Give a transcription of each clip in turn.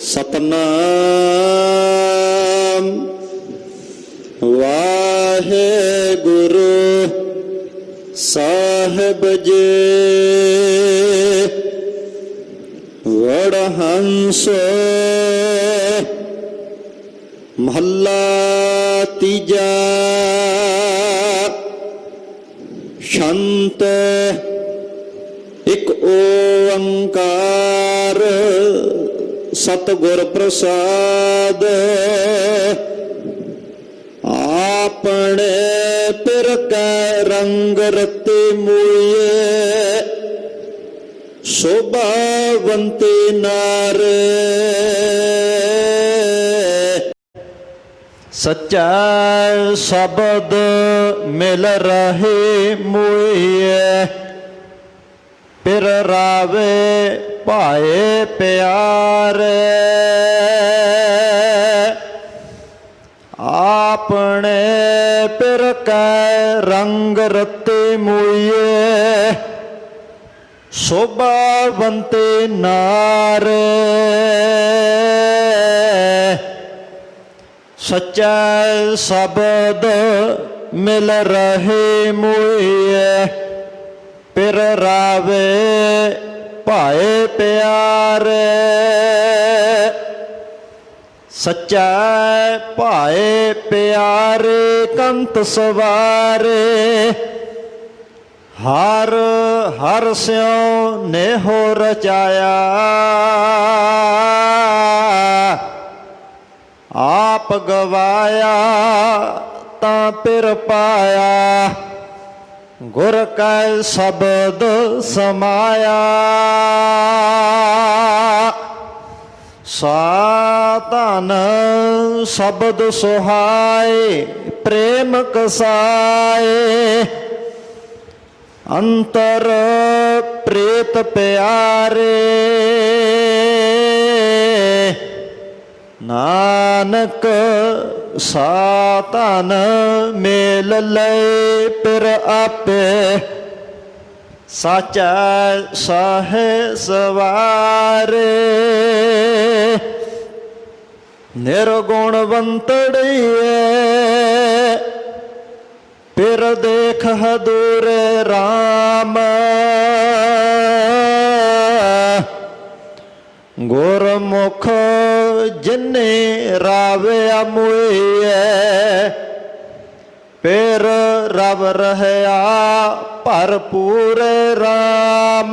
सतनाम वाहेगुरु साहिब जी। वड़हंस महला तीजा। शंत एक ओंकार सतगुर प्रसाद। आपने पिर कै रंग रते मूए शोभावंते नार। सच्चा शब्द मिल रहे मूए पिर रावे पाए प्यारे। आपने पिर कै रंग रते मूए शोभावंते नारे। सच्चा शब्द मिल रहे मूए पिर रावे पाए प्यारे। सच्चा पाए प्यारे कंत सवारे। हर हर स्यों ने हो रचाया। आप गवाया तां पिर पाया। गुर कै शब्द समाया। साधन शब्द सुहाए प्रेम कसाए। अंतर प्रेत प्यारे। नानक साधन मेल लय पिर आपे। साचा साहे सवारे। निर्गुणवंतड़िए पिर देख हदूरे राम। गुरमुख जिन्ने रावे मुए पिर रव रहया भरपूर राम।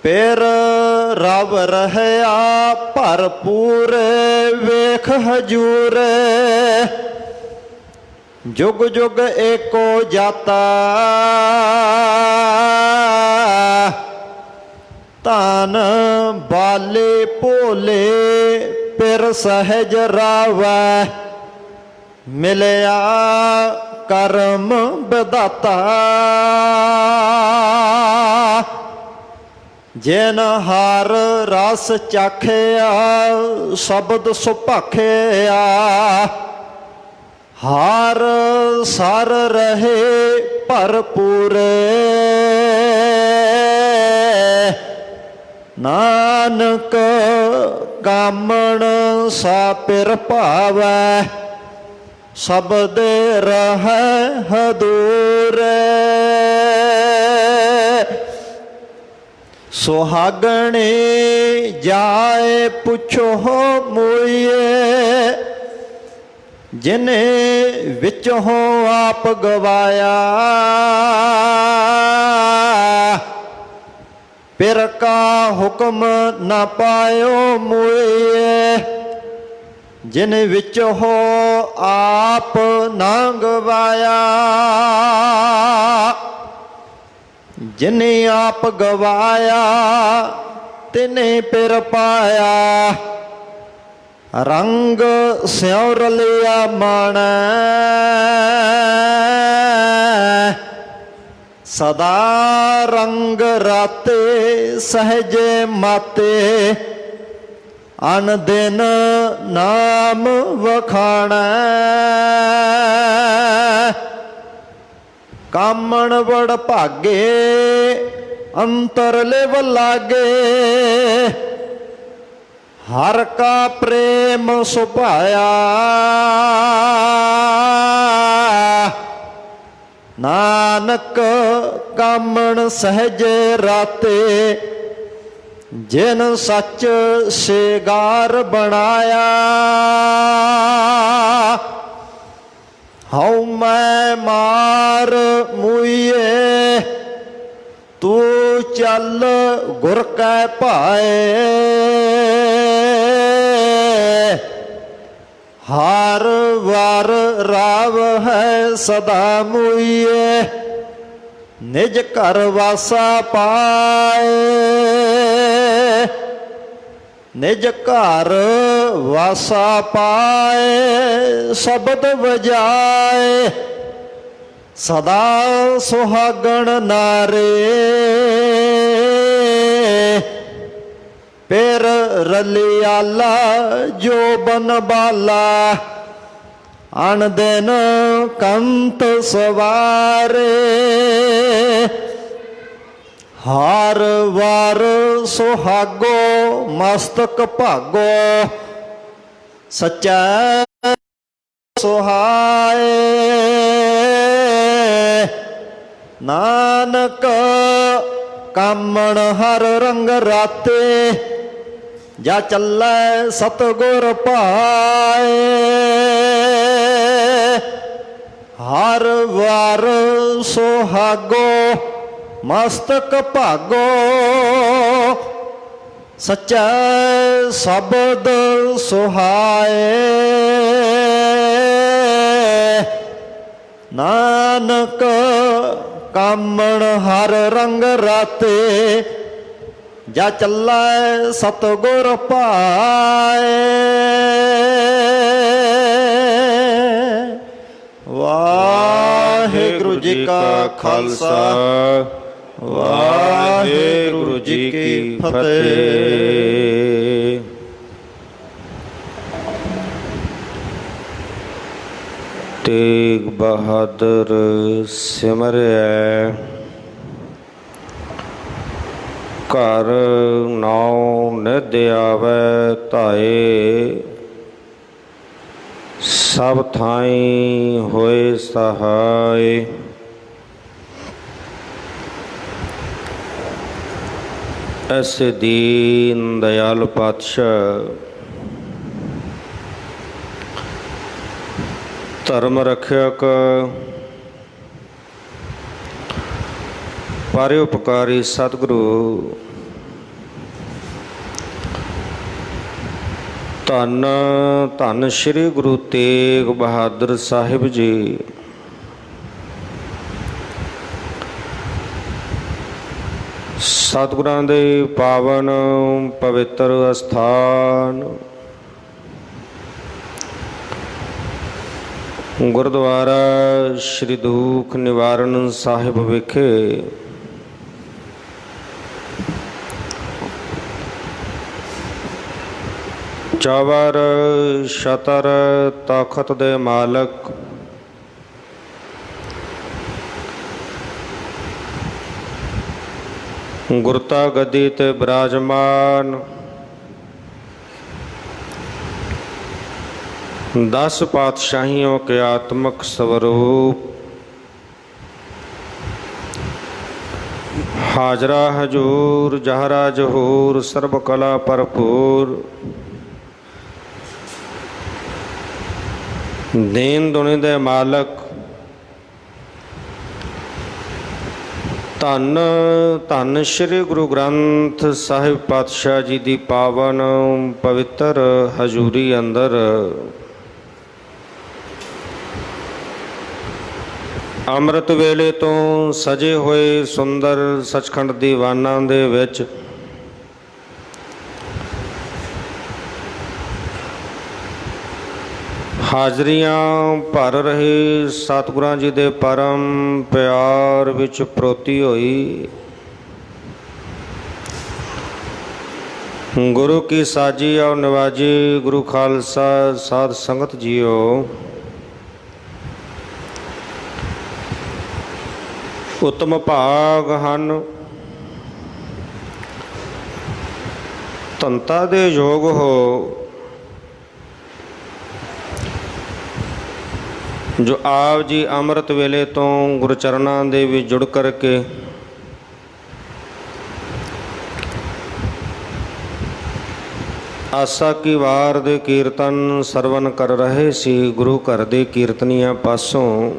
पिर रव रहया भरपूर वेख हजूर। जुग जुग एको जाता तान बाले भोले पिर सहज रावै। मिलया करम विधाता जिन हर रस चाखिया शब्द सुभाखिया। हर सर रहे भरपूर। नानक कामण सा पिर पावै। शब्द रहै हदूर। सुहागणे जाए पुछो मूए जिने विच हो आप गवाया। पिर का हुक्म न पायो मूए जिन विच हो आप ना गवाया। जिने आप गवाया तिने पिर पाया। रंग स्यों रलिया माण सदा रंग राते सहजे माते। अन दिन नाम वखाण कामण बड़ भागे अंतरले लागे हर का प्रेम सुभाया नानक कामण सहज राते जिन सच शेगार बनाया हऊँ मैं मार मुइए तू चल गुर कै पाए हर वार राव है सदा मुइए निज घर वासा पाए निज घर वासा पाए शब्द बजाए सदा सुहागण नारे फिर रलियाला जो बन बाला अन दिन कंत सवारे हर वार सुहागो मस्तक भागो सच्चा सुहाए नानक कामण हर रंग राते जा चलै सतगुर पाए हर वार सुहागो मस्तक भागो सच्चा शब्द सुहाए नानक कामण हर रंग राते जा चलै सतगुर पाए वाहिगुरु जी का खालसा वाहिगुरु जी की फतेह। तेग बहादुर सिमरिया घर नाउ निध आवै धाए सब थाई होए सहाय। ऐसे दीन दयाल पातशाह धर्म रक्षक परोपकारी सतगुरु धन धन श्री गुरु तेग बहादुर साहिब जी सतगुरां दे पावन पवित्र अस्थान गुरुद्वारा श्री दुख निवारण साहिब विखे चौवर शतर तखत दे मालक गुरता गद्दी ते विराजमान 10 पातशाहियों के आत्मक स्वरूप हाजरा हजूर जहरा जहूर सर्व कला भरपूर दीन दुनी दे मालक धन धन श्री गुरु ग्रंथ साहिब पातशाह जी की पावन पवित्र हजूरी अंदर अमृत वेले तो सजे हुए सुंदर सचखंड दीवाना दे विच हाजरियां भर रहे सतगुरां जी दे परम प्यार विच प्रोती होई गुरु की साजी और नवाजी गुरु खालसा साध संगत जीओ उत्तम भाग हन ਧੰਤਾ ਦੇ ਯੋਗ ਹੋ ਜੋ ਆਪ ਜੀ ਅੰਮ੍ਰਿਤ ਵੇਲੇ ਤੋਂ ਗੁਰਚਰਨਾਂ ਦੇ ਵਿੱਚ ਜੁੜ ਕਰਕੇ ਆਸਾ ਕੀ ਵਾਰ ਦੇ ਕੀਰਤਨ ਸਰਵਨ ਕਰ ਰਹੇ ਸੀ। ਗੁਰੂ ਘਰ ਦੇ ਕੀਰਤਨੀਆਂ ਪਾਸੋਂ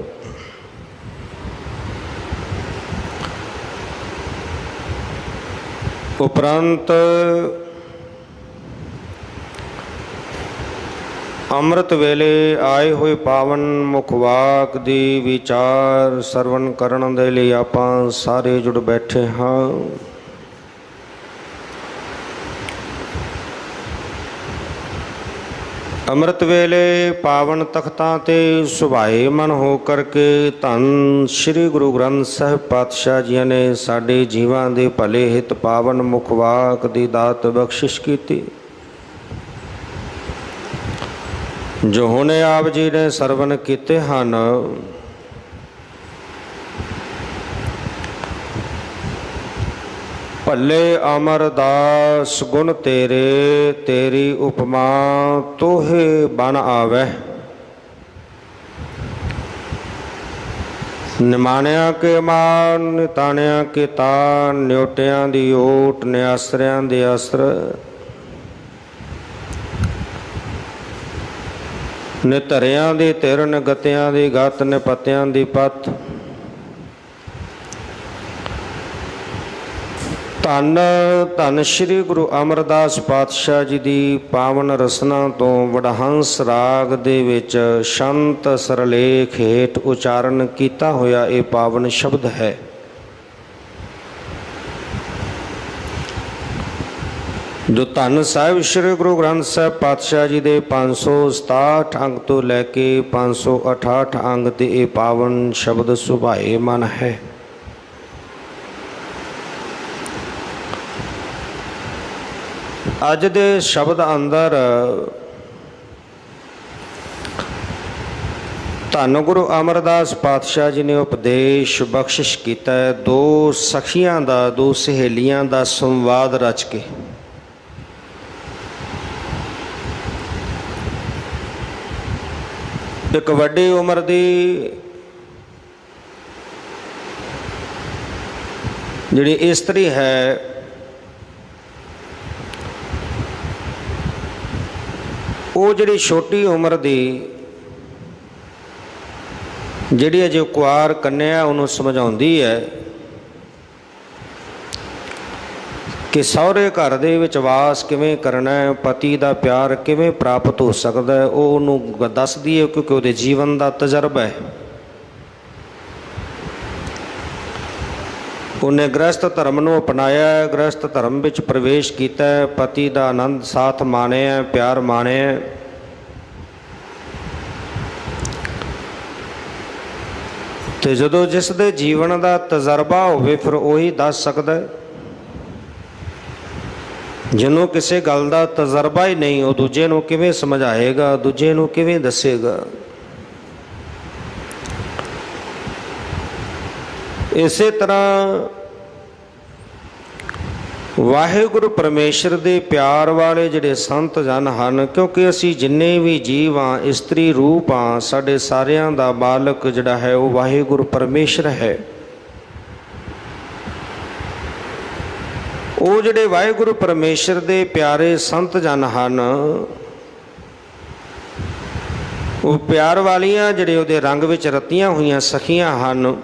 ਉਪਰੰਤ ਅੰਮ੍ਰਿਤ ਵੇਲੇ ਆਏ ਹੋਏ ਪਾਵਨ ਮੁਖਵਾਕ ਦੀ ਵਿਚਾਰ ਸਰਵਨ ਕਰਨ ਦੇ ਲਈ ਆਪਾਂ ਸਾਰੇ ਜੁੜ ਬੈਠੇ ਹਾਂ। ਅੰਮ੍ਰਿਤ ਵੇਲੇ ਪਾਵਨ ਤਖਤਾਂ ਤੇ ਸੁਭਾਏ ਮਨ ਹੋ ਕਰਕੇ ਧੰਨ ਸ੍ਰੀ ਗੁਰੂ ਗ੍ਰੰਥ ਸਾਹਿਬ ਪਾਤਸ਼ਾਹ ਜੀ ਨੇ ਸਾਡੇ ਜੀਵਾਂ ਦੇ ਭਲੇ ਹਿਤ ਪਾਵਨ ਮੁਖਵਾਕ ਦੀ ਦਾਤ ਬਖਸ਼ਿਸ਼ ਕੀਤੀ, ਜੋ ਹੁਣੇ ਆਪ ਜੀ ਨੇ ਸਰਵਨ ਕੀਤੇ ਹਨ। ਭੱਲੇ ਅਮਰਦਾਸ ਗੁਣ ਤੇਰੇ, ਤੇਰੀ ਉਪਮਾ ਤੋਹੇ ਬਨ ਆਵੈ। ਨਿਮਾਣਿਆਂ ਕੇ ਮਾਨ, ਨਿਤਾਣਿਆਂ ਕੇ ਤਾਨ, ਨਿਉਟਿਆਂ ਦੀ ਓਟ, ਨਿਆਸਰਿਆਂ ਦੇ ਆਸਰ। ਨਿਧਰਿਆਂ ਦੀ ਧਿਰ, ਨਿਗਤਿਆਂ ਦੀ ਗਤ, ਨਿਪਤਿਆਂ ਦੀ ਪਤ। ਧੰਨ ਧੰਨ ਸ੍ਰੀ ਗੁਰੂ ਅਮਰਦਾਸ ਪਾਤਸ਼ਾਹ ਜੀ ਦੀ ਪਾਵਨ ਰਸਨਾ ਤੋਂ ਵਡਹੰਸ ਰਾਗ ਦੇ ਵਿੱਚ ਸ਼ੰਤ ਸਰਲੇਖ ਹੇਠ ਉਚਾਰਨ ਕੀਤਾ ਹੋਇਆ ਇਹ ਪਾਵਨ ਸ਼ਬਦ ਹੈ। ਜੋ ਧੰਨ ਸਾਹਿਬ ਸ੍ਰੀ ਗੁਰੂ ਗ੍ਰੰਥ ਸਾਹਿਬ ਪਾਤਸ਼ਾਹ ਜੀ ਦੇ 567 ਅੰਗ ਤੋਂ ਲੈ ਕੇ 568 ਅੰਗ ਤੇ ਇਹ ਪਾਵਨ ਸ਼ਬਦ ਸੁਭਾਏ ਮਨ ਹੈ। ਅੱਜ ਦੇ ਸ਼ਬਦ ਅੰਦਰ ਧੰਨ ਗੁਰੂ ਅਮਰਦਾਸ ਪਾਤਸ਼ਾਹ ਜੀ ਨੇ ਉਪਦੇਸ਼ ਬਖਸ਼ਿਸ਼ ਕੀਤਾ ਹੈ। ਦੋ ਸਖੀਆਂ ਦਾ, ਦੋ ਸਹੇਲੀਆਂ ਦਾ ਸੰਵਾਦ ਰਚ ਕੇ ਇੱਕ ਵੱਡੀ ਉਮਰ ਦੀ ਜਿਹੜੀ ਇਸਤਰੀ ਹੈ, ਉਹ ਜਿਹੜੀ ਛੋਟੀ ਉਮਰ ਦੀ ਜਿਹੜੀ ਅਜੇ ਕੁਆਰ ਕੰਨਿਆ ਉਹਨੂੰ ਸਮਝਾਉਂਦੀ ਹੈ ਕਿ ਸਹੁਰੇ ਘਰ ਦੇ ਵਿੱਚ ਵਾਸ ਕਿਵੇਂ ਕਰਨਾ ਹੈ, ਪਤੀ ਦਾ ਪਿਆਰ ਕਿਵੇਂ ਪ੍ਰਾਪਤ ਹੋ ਸਕਦਾ ਹੈ। ਉਹ ਉਹਨੂੰ ਦੱਸਦੀ ਹੈ ਕਿਉਂਕਿ ਉਹਦੇ ਜੀਵਨ ਦਾ ਤਜਰਬਾ ਹੈ। ਉਹਨੇ ਗ੍ਰਸਤ ਧਰਮ ਨੂੰ ਅਪਣਾਇਆ ਹੈ, ਗ੍ਰਸਤ ਧਰਮ ਵਿੱਚ ਪ੍ਰਵੇਸ਼ ਕੀਤਾ ਹੈ, ਪਤੀ ਦਾ ਆਨੰਦ ਸਾਥ ਮਾਣਿਆ, ਪਿਆਰ ਮਾਣਿਆ। ਤੇ ਜਦੋਂ ਜਿਸ ਦੇ ਜੀਵਨ ਦਾ ਤਜਰਬਾ ਹੋਵੇ ਫਿਰ ਉਹੀ ਦੱਸ ਸਕਦਾ ਹੈ। ਜਿਹਨੂੰ ਕਿਸੇ ਗੱਲ ਦਾ ਤਜਰਬਾ ਹੀ ਨਹੀਂ, ਉਹ ਦੂਜੇ ਨੂੰ ਕਿਵੇਂ ਸਮਝਾਏਗਾ, ਦੂਜੇ ਨੂੰ ਕਿਵੇਂ ਦੱਸੇਗਾ। ਇਸੇ ਤਰ੍ਹਾਂ ਵਾਹਿਗੁਰੂ ਪਰਮੇਸ਼ਰ ਦੇ ਪਿਆਰ ਵਾਲੇ ਜਿਹੜੇ ਸੰਤ ਜਨ ਹਨ, ਕਿਉਂਕਿ ਅਸੀਂ ਜਿੰਨੇ ਵੀ ਜੀਵ ਹਾਂ, ਇਸਤਰੀ ਰੂਪ ਹਾਂ, ਸਾਡੇ ਸਾਰਿਆਂ ਦਾ ਮਾਲਕ ਜਿਹੜਾ ਹੈ ਉਹ ਵਾਹਿਗੁਰੂ ਪਰਮੇਸ਼ਰ ਹੈ। ਉਹ ਜਿਹੜੇ ਵਾਹਿਗੁਰੂ ਪਰਮੇਸ਼ਰ ਦੇ ਪਿਆਰੇ ਸੰਤ ਜਨ ਹਨ, ਉਹ ਪਿਆਰ ਵਾਲੀਆਂ ਜਿਹੜੇ ਉਹਦੇ ਰੰਗ ਵਿੱਚ ਰਤੀਆਂ ਹੋਈਆਂ ਸਖੀਆਂ ਹਨ,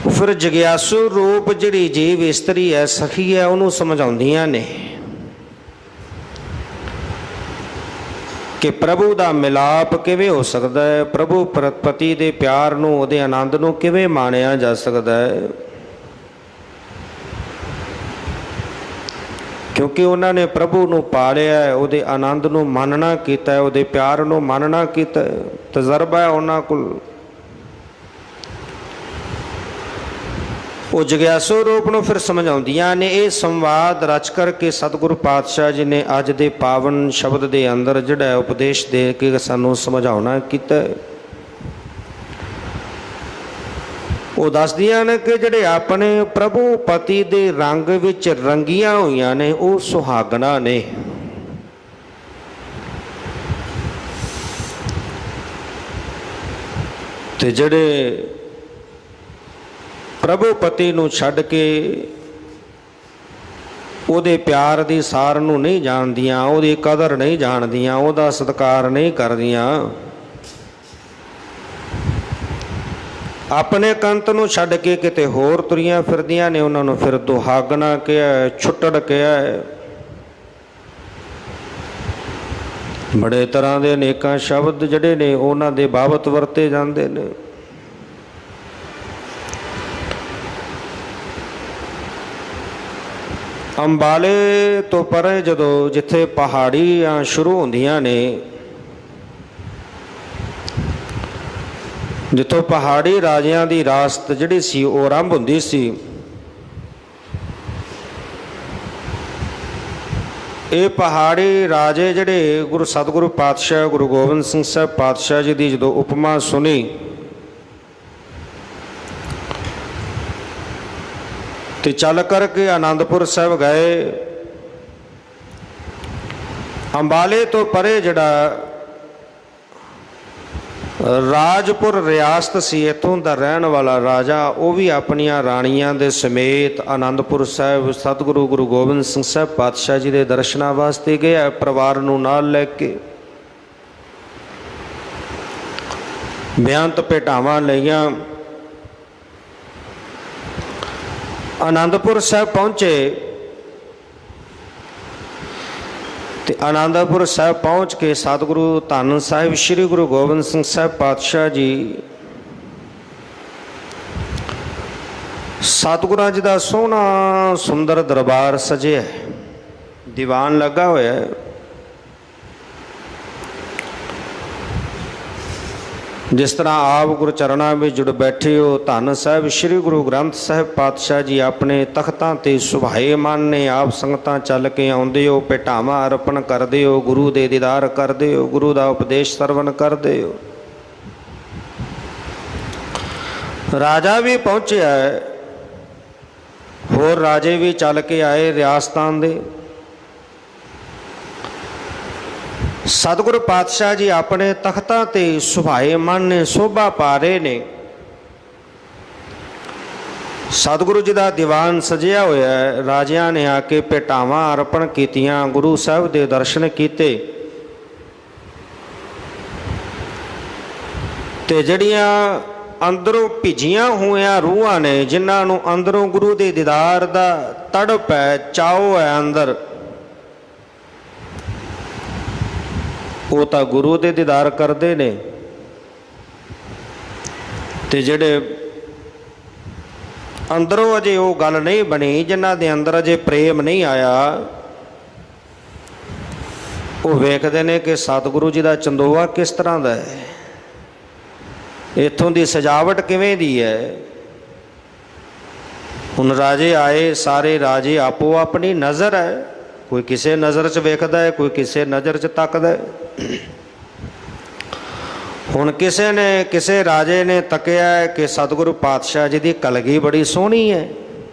ਫਿਰ ਜਗਿਆਸੂ ਰੂਪ ਜਿਹੜੀ ਜੀਵ ਇਸਤਰੀ ਹੈ, ਸਖੀ ਹੈ, ਉਹਨੂੰ ਸਮਝਾਉਂਦੀਆਂ ਨੇ ਕਿ ਪ੍ਰਭੂ ਦਾ ਮਿਲਾਪ ਕਿਵੇਂ ਹੋ ਸਕਦਾ ਹੈ, ਪ੍ਰਭੂ ਪਤੀ ਦੇ ਪਿਆਰ ਨੂੰ, ਉਹਦੇ ਆਨੰਦ ਨੂੰ ਕਿਵੇਂ ਮਾਣਿਆ ਜਾ ਸਕਦਾ ਹੈ। ਕਿਉਂਕਿ ਉਹਨਾਂ ਨੇ ਪ੍ਰਭੂ ਨੂੰ ਪਾਲਿਆ ਹੈ, ਉਹਦੇ ਆਨੰਦ ਨੂੰ ਮਾਨਣਾ ਕੀਤਾ ਹੈ, ਉਹਦੇ ਪਿਆਰ ਨੂੰ ਮਾਨਣਾ ਕੀਤਾ ਹੈ, ਤਜਰਬਾ ਹੈ ਉਹਨਾਂ ਕੋਲ। ਉਹ ਜਗਿਆਸੂ ਰੂਪ ਨੂੰ ਫਿਰ ਸਮਝਾਉਂਦੀਆਂ ਨੇ। ਇਹ ਸੰਵਾਦ ਰਚ ਕਰਕੇ ਸਤਿਗੁਰੂ ਪਾਤਸ਼ਾਹ ਜੀ ਨੇ ਅੱਜ ਦੇ ਪਾਵਨ ਸ਼ਬਦ ਦੇ ਅੰਦਰ ਜਿਹੜਾ ਉਪਦੇਸ਼ ਦੇ ਕੇ ਸਾਨੂੰ ਸਮਝਾਉਣਾ ਕੀਤਾ। ਉਹ ਦੱਸਦੀਆਂ ਨੇ ਕਿ ਜਿਹੜੇ ਆਪਣੇ ਪ੍ਰਭੂ ਪਤੀ ਦੇ ਰੰਗ ਵਿੱਚ ਰੰਗੀਆਂ ਹੋਈਆਂ ਨੇ ਉਹ ਸੁਹਾਗਣਾ ਨੇ। ਤੇ ਜਿਹੜੇ ਪ੍ਰਭੂ ਪਤੀ ਨੂੰ ਛੱਡ ਕੇ ਉਹਦੇ ਪਿਆਰ ਦੀ ਸਾਰ ਨੂੰ ਨਹੀਂ ਜਾਣਦੀਆਂ, ਉਹਦੀ ਕਦਰ ਨਹੀਂ ਜਾਣਦੀਆਂ, ਉਹਦਾ ਸਤਿਕਾਰ ਨਹੀਂ ਕਰਦੀਆਂ, ਆਪਣੇ ਕੰਤ ਨੂੰ ਛੱਡ ਕੇ ਕਿਤੇ ਹੋਰ ਤੁਰੀਆਂ ਫਿਰਦੀਆਂ ਨੇ, ਉਹਨਾਂ ਨੂੰ ਫਿਰ ਦੁਹਾਗਣਾ ਕਿਹਾ, ਛੁੱਟੜ ਕਿਹਾ। ਬੜੇ ਤਰ੍ਹਾਂ ਦੇ ਅਨੇਕਾਂ ਸ਼ਬਦ ਜਿਹੜੇ ਨੇ ਉਹਨਾਂ ਦੇ ਬਾਬਤ ਵਰਤੇ ਜਾਂਦੇ ਨੇ। ਅੰਬਾਲੇ ਤੋਂ ਪਰੇ ਜਦੋਂ ਜਿੱਥੇ ਪਹਾੜੀਆਂ ਸ਼ੁਰੂ ਹੁੰਦੀਆਂ ਨੇ, ਜਿੱਥੋਂ ਪਹਾੜੀ ਰਾਜਿਆਂ ਦੀ ਰਾਸਤ ਜਿਹੜੀ ਸੀ ਉਹ ਆਰੰਭ ਹੁੰਦੀ ਸੀ, ਇਹ ਪਹਾੜੀ ਰਾਜੇ ਜਿਹੜੇ ਗੁਰੂ ਸਤਿਗੁਰੂ ਪਾਤਸ਼ਾਹ ਗੁਰੂ ਗੋਬਿੰਦ ਸਿੰਘ ਸਾਹਿਬ ਪਾਤਸ਼ਾਹ ਜੀ ਦੀ ਜਦੋਂ ਉਪਮਾ ਸੁਣੀ ਤੇ ਚੱਲ ਕਰਕੇ ਆਨੰਦਪੁਰ ਸਾਹਿਬ ਗਏ। ਅੰਬਾਲੇ ਤੋਂ ਪਰੇ ਜਿਹੜਾ ਰਾਜਪੁਰ ਰਿਆਸਤ ਸੀ, ਇੱਥੋਂ ਦਾ ਰਹਿਣ ਵਾਲਾ ਰਾਜਾ, ਉਹ ਵੀ ਆਪਣੀਆਂ ਰਾਣੀਆਂ ਦੇ ਸਮੇਤ ਆਨੰਦਪੁਰ ਸਾਹਿਬ ਸਤਿਗੁਰੂ ਗੁਰੂ ਗੋਬਿੰਦ ਸਿੰਘ ਸਾਹਿਬ ਪਾਤਸ਼ਾਹ ਜੀ ਦੇ ਦਰਸ਼ਨਾਂ ਵਾਸਤੇ ਗਿਆ, ਪਰਿਵਾਰ ਨੂੰ ਨਾਲ ਲੈ ਕੇ। ਬੇਅੰਤ ਭੇਟਾਵਾਂ ਲਈਆਂ, ਆਨੰਦਪੁਰ ਸਾਹਿਬ ਪਹੁੰਚੇ ਤੇ ਆਨੰਦਪੁਰ ਸਾਹਿਬ ਪਹੁੰਚ ਕੇ ਸਤਿਗੁਰੂ ਧੰਨ ਸਾਹਿਬ ਸ੍ਰੀ ਗੁਰੂ ਗੋਬਿੰਦ ਸਿੰਘ ਸਾਹਿਬ ਪਾਤਸ਼ਾਹ ਜੀ, ਸਤਿਗੁਰਾਂ ਜੀ ਦਾ ਸੋਹਣਾ ਸੁੰਦਰ ਦਰਬਾਰ ਸਜਿਆ, ਦੀਵਾਨ ਲੱਗਾ ਹੋਇਆ ਹੈ। ਜਿਸ ਤਰ੍ਹਾਂ ਆਪ ਗੁਰਚਰਨਾਂ ਵਿੱਚ ਜੁੜ ਬੈਠੇ ਹੋ, ਧੰਨ ਸਾਹਿਬ ਸ੍ਰੀ ਗੁਰੂ ਗ੍ਰੰਥ ਸਾਹਿਬ ਪਾਤਸ਼ਾਹ ਜੀ ਆਪਣੇ ਤਖਤਾਂ ਤੇ ਸੁਭਾਏ ਮਨ ਨੇ, ਆਪ ਸੰਗਤਾਂ ਚੱਲ ਕੇ ਆਉਂਦੇ ਹੋ, ਭੇਟਾਵਾਂ ਅਰਪਣ ਕਰਦੇ ਹੋ, ਗੁਰੂ ਦੇ ਦੀਦਾਰ ਕਰਦੇ ਹੋ, ਗੁਰੂ ਦਾ ਉਪਦੇਸ਼ ਸਰਵਣ ਕਰਦੇ ਹੋ। ਰਾਜਾ ਵੀ ਪਹੁੰਚਿਆ, ਹੋਰ ਰਾਜੇ ਵੀ ਚੱਲ ਕੇ ਆਏ ਰਿਆਸਤਾਂ ਦੇ। ਸਤਿਗੁਰੂ ਪਾਤਸ਼ਾਹ ਜੀ ਆਪਣੇ ਤਖਤਾਂ ਤੇ ਸੁਭਾਏ ਮਨ ਨੇ, ਸ਼ੋਭਾ ਪਾ ਰਹੇ ਨੇ। ਸਤਿਗੁਰੂ ਜੀ ਦਾ ਦੀਵਾਨ ਸਜਿਆ ਹੋਇਆ ਹੈ। ਰਾਜਿਆਂ ਨੇ ਆ ਕੇ ਭੇਟਾਵਾਂ ਅਰਪਣ ਕੀਤੀਆਂ, ਗੁਰੂ ਸਾਹਿਬ ਦੇ ਦਰਸ਼ਨ ਕੀਤੇ ਤੇ ਜਿਹੜੀਆਂ ਅੰਦਰੋਂ ਭਿੱਜੀਆਂ ਹੋਈਆਂ ਰੂਹਾਂ ਨੇ, ਜਿਨ੍ਹਾਂ ਨੂੰ ਅੰਦਰੋਂ ਗੁਰੂ ਦੇ ਦੀਦਾਰ ਦਾ ਤੜਪ ਹੈ, ਚਾਓ ਹੈ ਅੰਦਰ, ਉਹ ਤਾਂ ਗੁਰੂ ਦੇ ਦੀਦਾਰ ਕਰਦੇ ਨੇ। ਤੇ ਜਿਹੜੇ ਅੰਦਰੋਂ ਅਜੇ ਉਹ ਗੱਲ ਨਹੀਂ ਬਣੀ, ਜਿਨ੍ਹਾਂ ਦੇ ਅੰਦਰ ਅਜੇ ਪ੍ਰੇਮ ਨਹੀਂ ਆਇਆ, ਉਹ ਵੇਖਦੇ ਨੇ ਕਿ ਸਤਿਗੁਰੂ ਜੀ ਦਾ ਚੰਦੋਆ ਕਿਸ ਤਰ੍ਹਾਂ ਦਾ ਹੈ, ਇੱਥੋਂ ਦੀ ਸਜਾਵਟ ਕਿਵੇਂ ਦੀ ਹੈ। ਹੁਣ ਰਾਜੇ ਆਏ, ਸਾਰੇ ਰਾਜੇ ਆਪੋ ਆਪਣੀ ਨਜ਼ਰ ਹੈ, ਕੋਈ ਕਿਸੇ ਨਜ਼ਰ 'ਚ ਵੇਖਦਾ ਹੈ, ਕੋਈ ਕਿਸੇ ਨਜ਼ਰ 'ਚ ਤੱਕਦਾ ਹੈ। ਹੁਣ ਕਿਸੇ ਰਾਜੇ ਨੇ ਤੱਕਿਆ ਕਿ ਸਤਿਗੁਰੂ ਪਾਤਸ਼ਾਹ ਜੀ ਦੀ ਕਲਗੀ ਬੜੀ ਸੋਹਣੀ ਹੈ,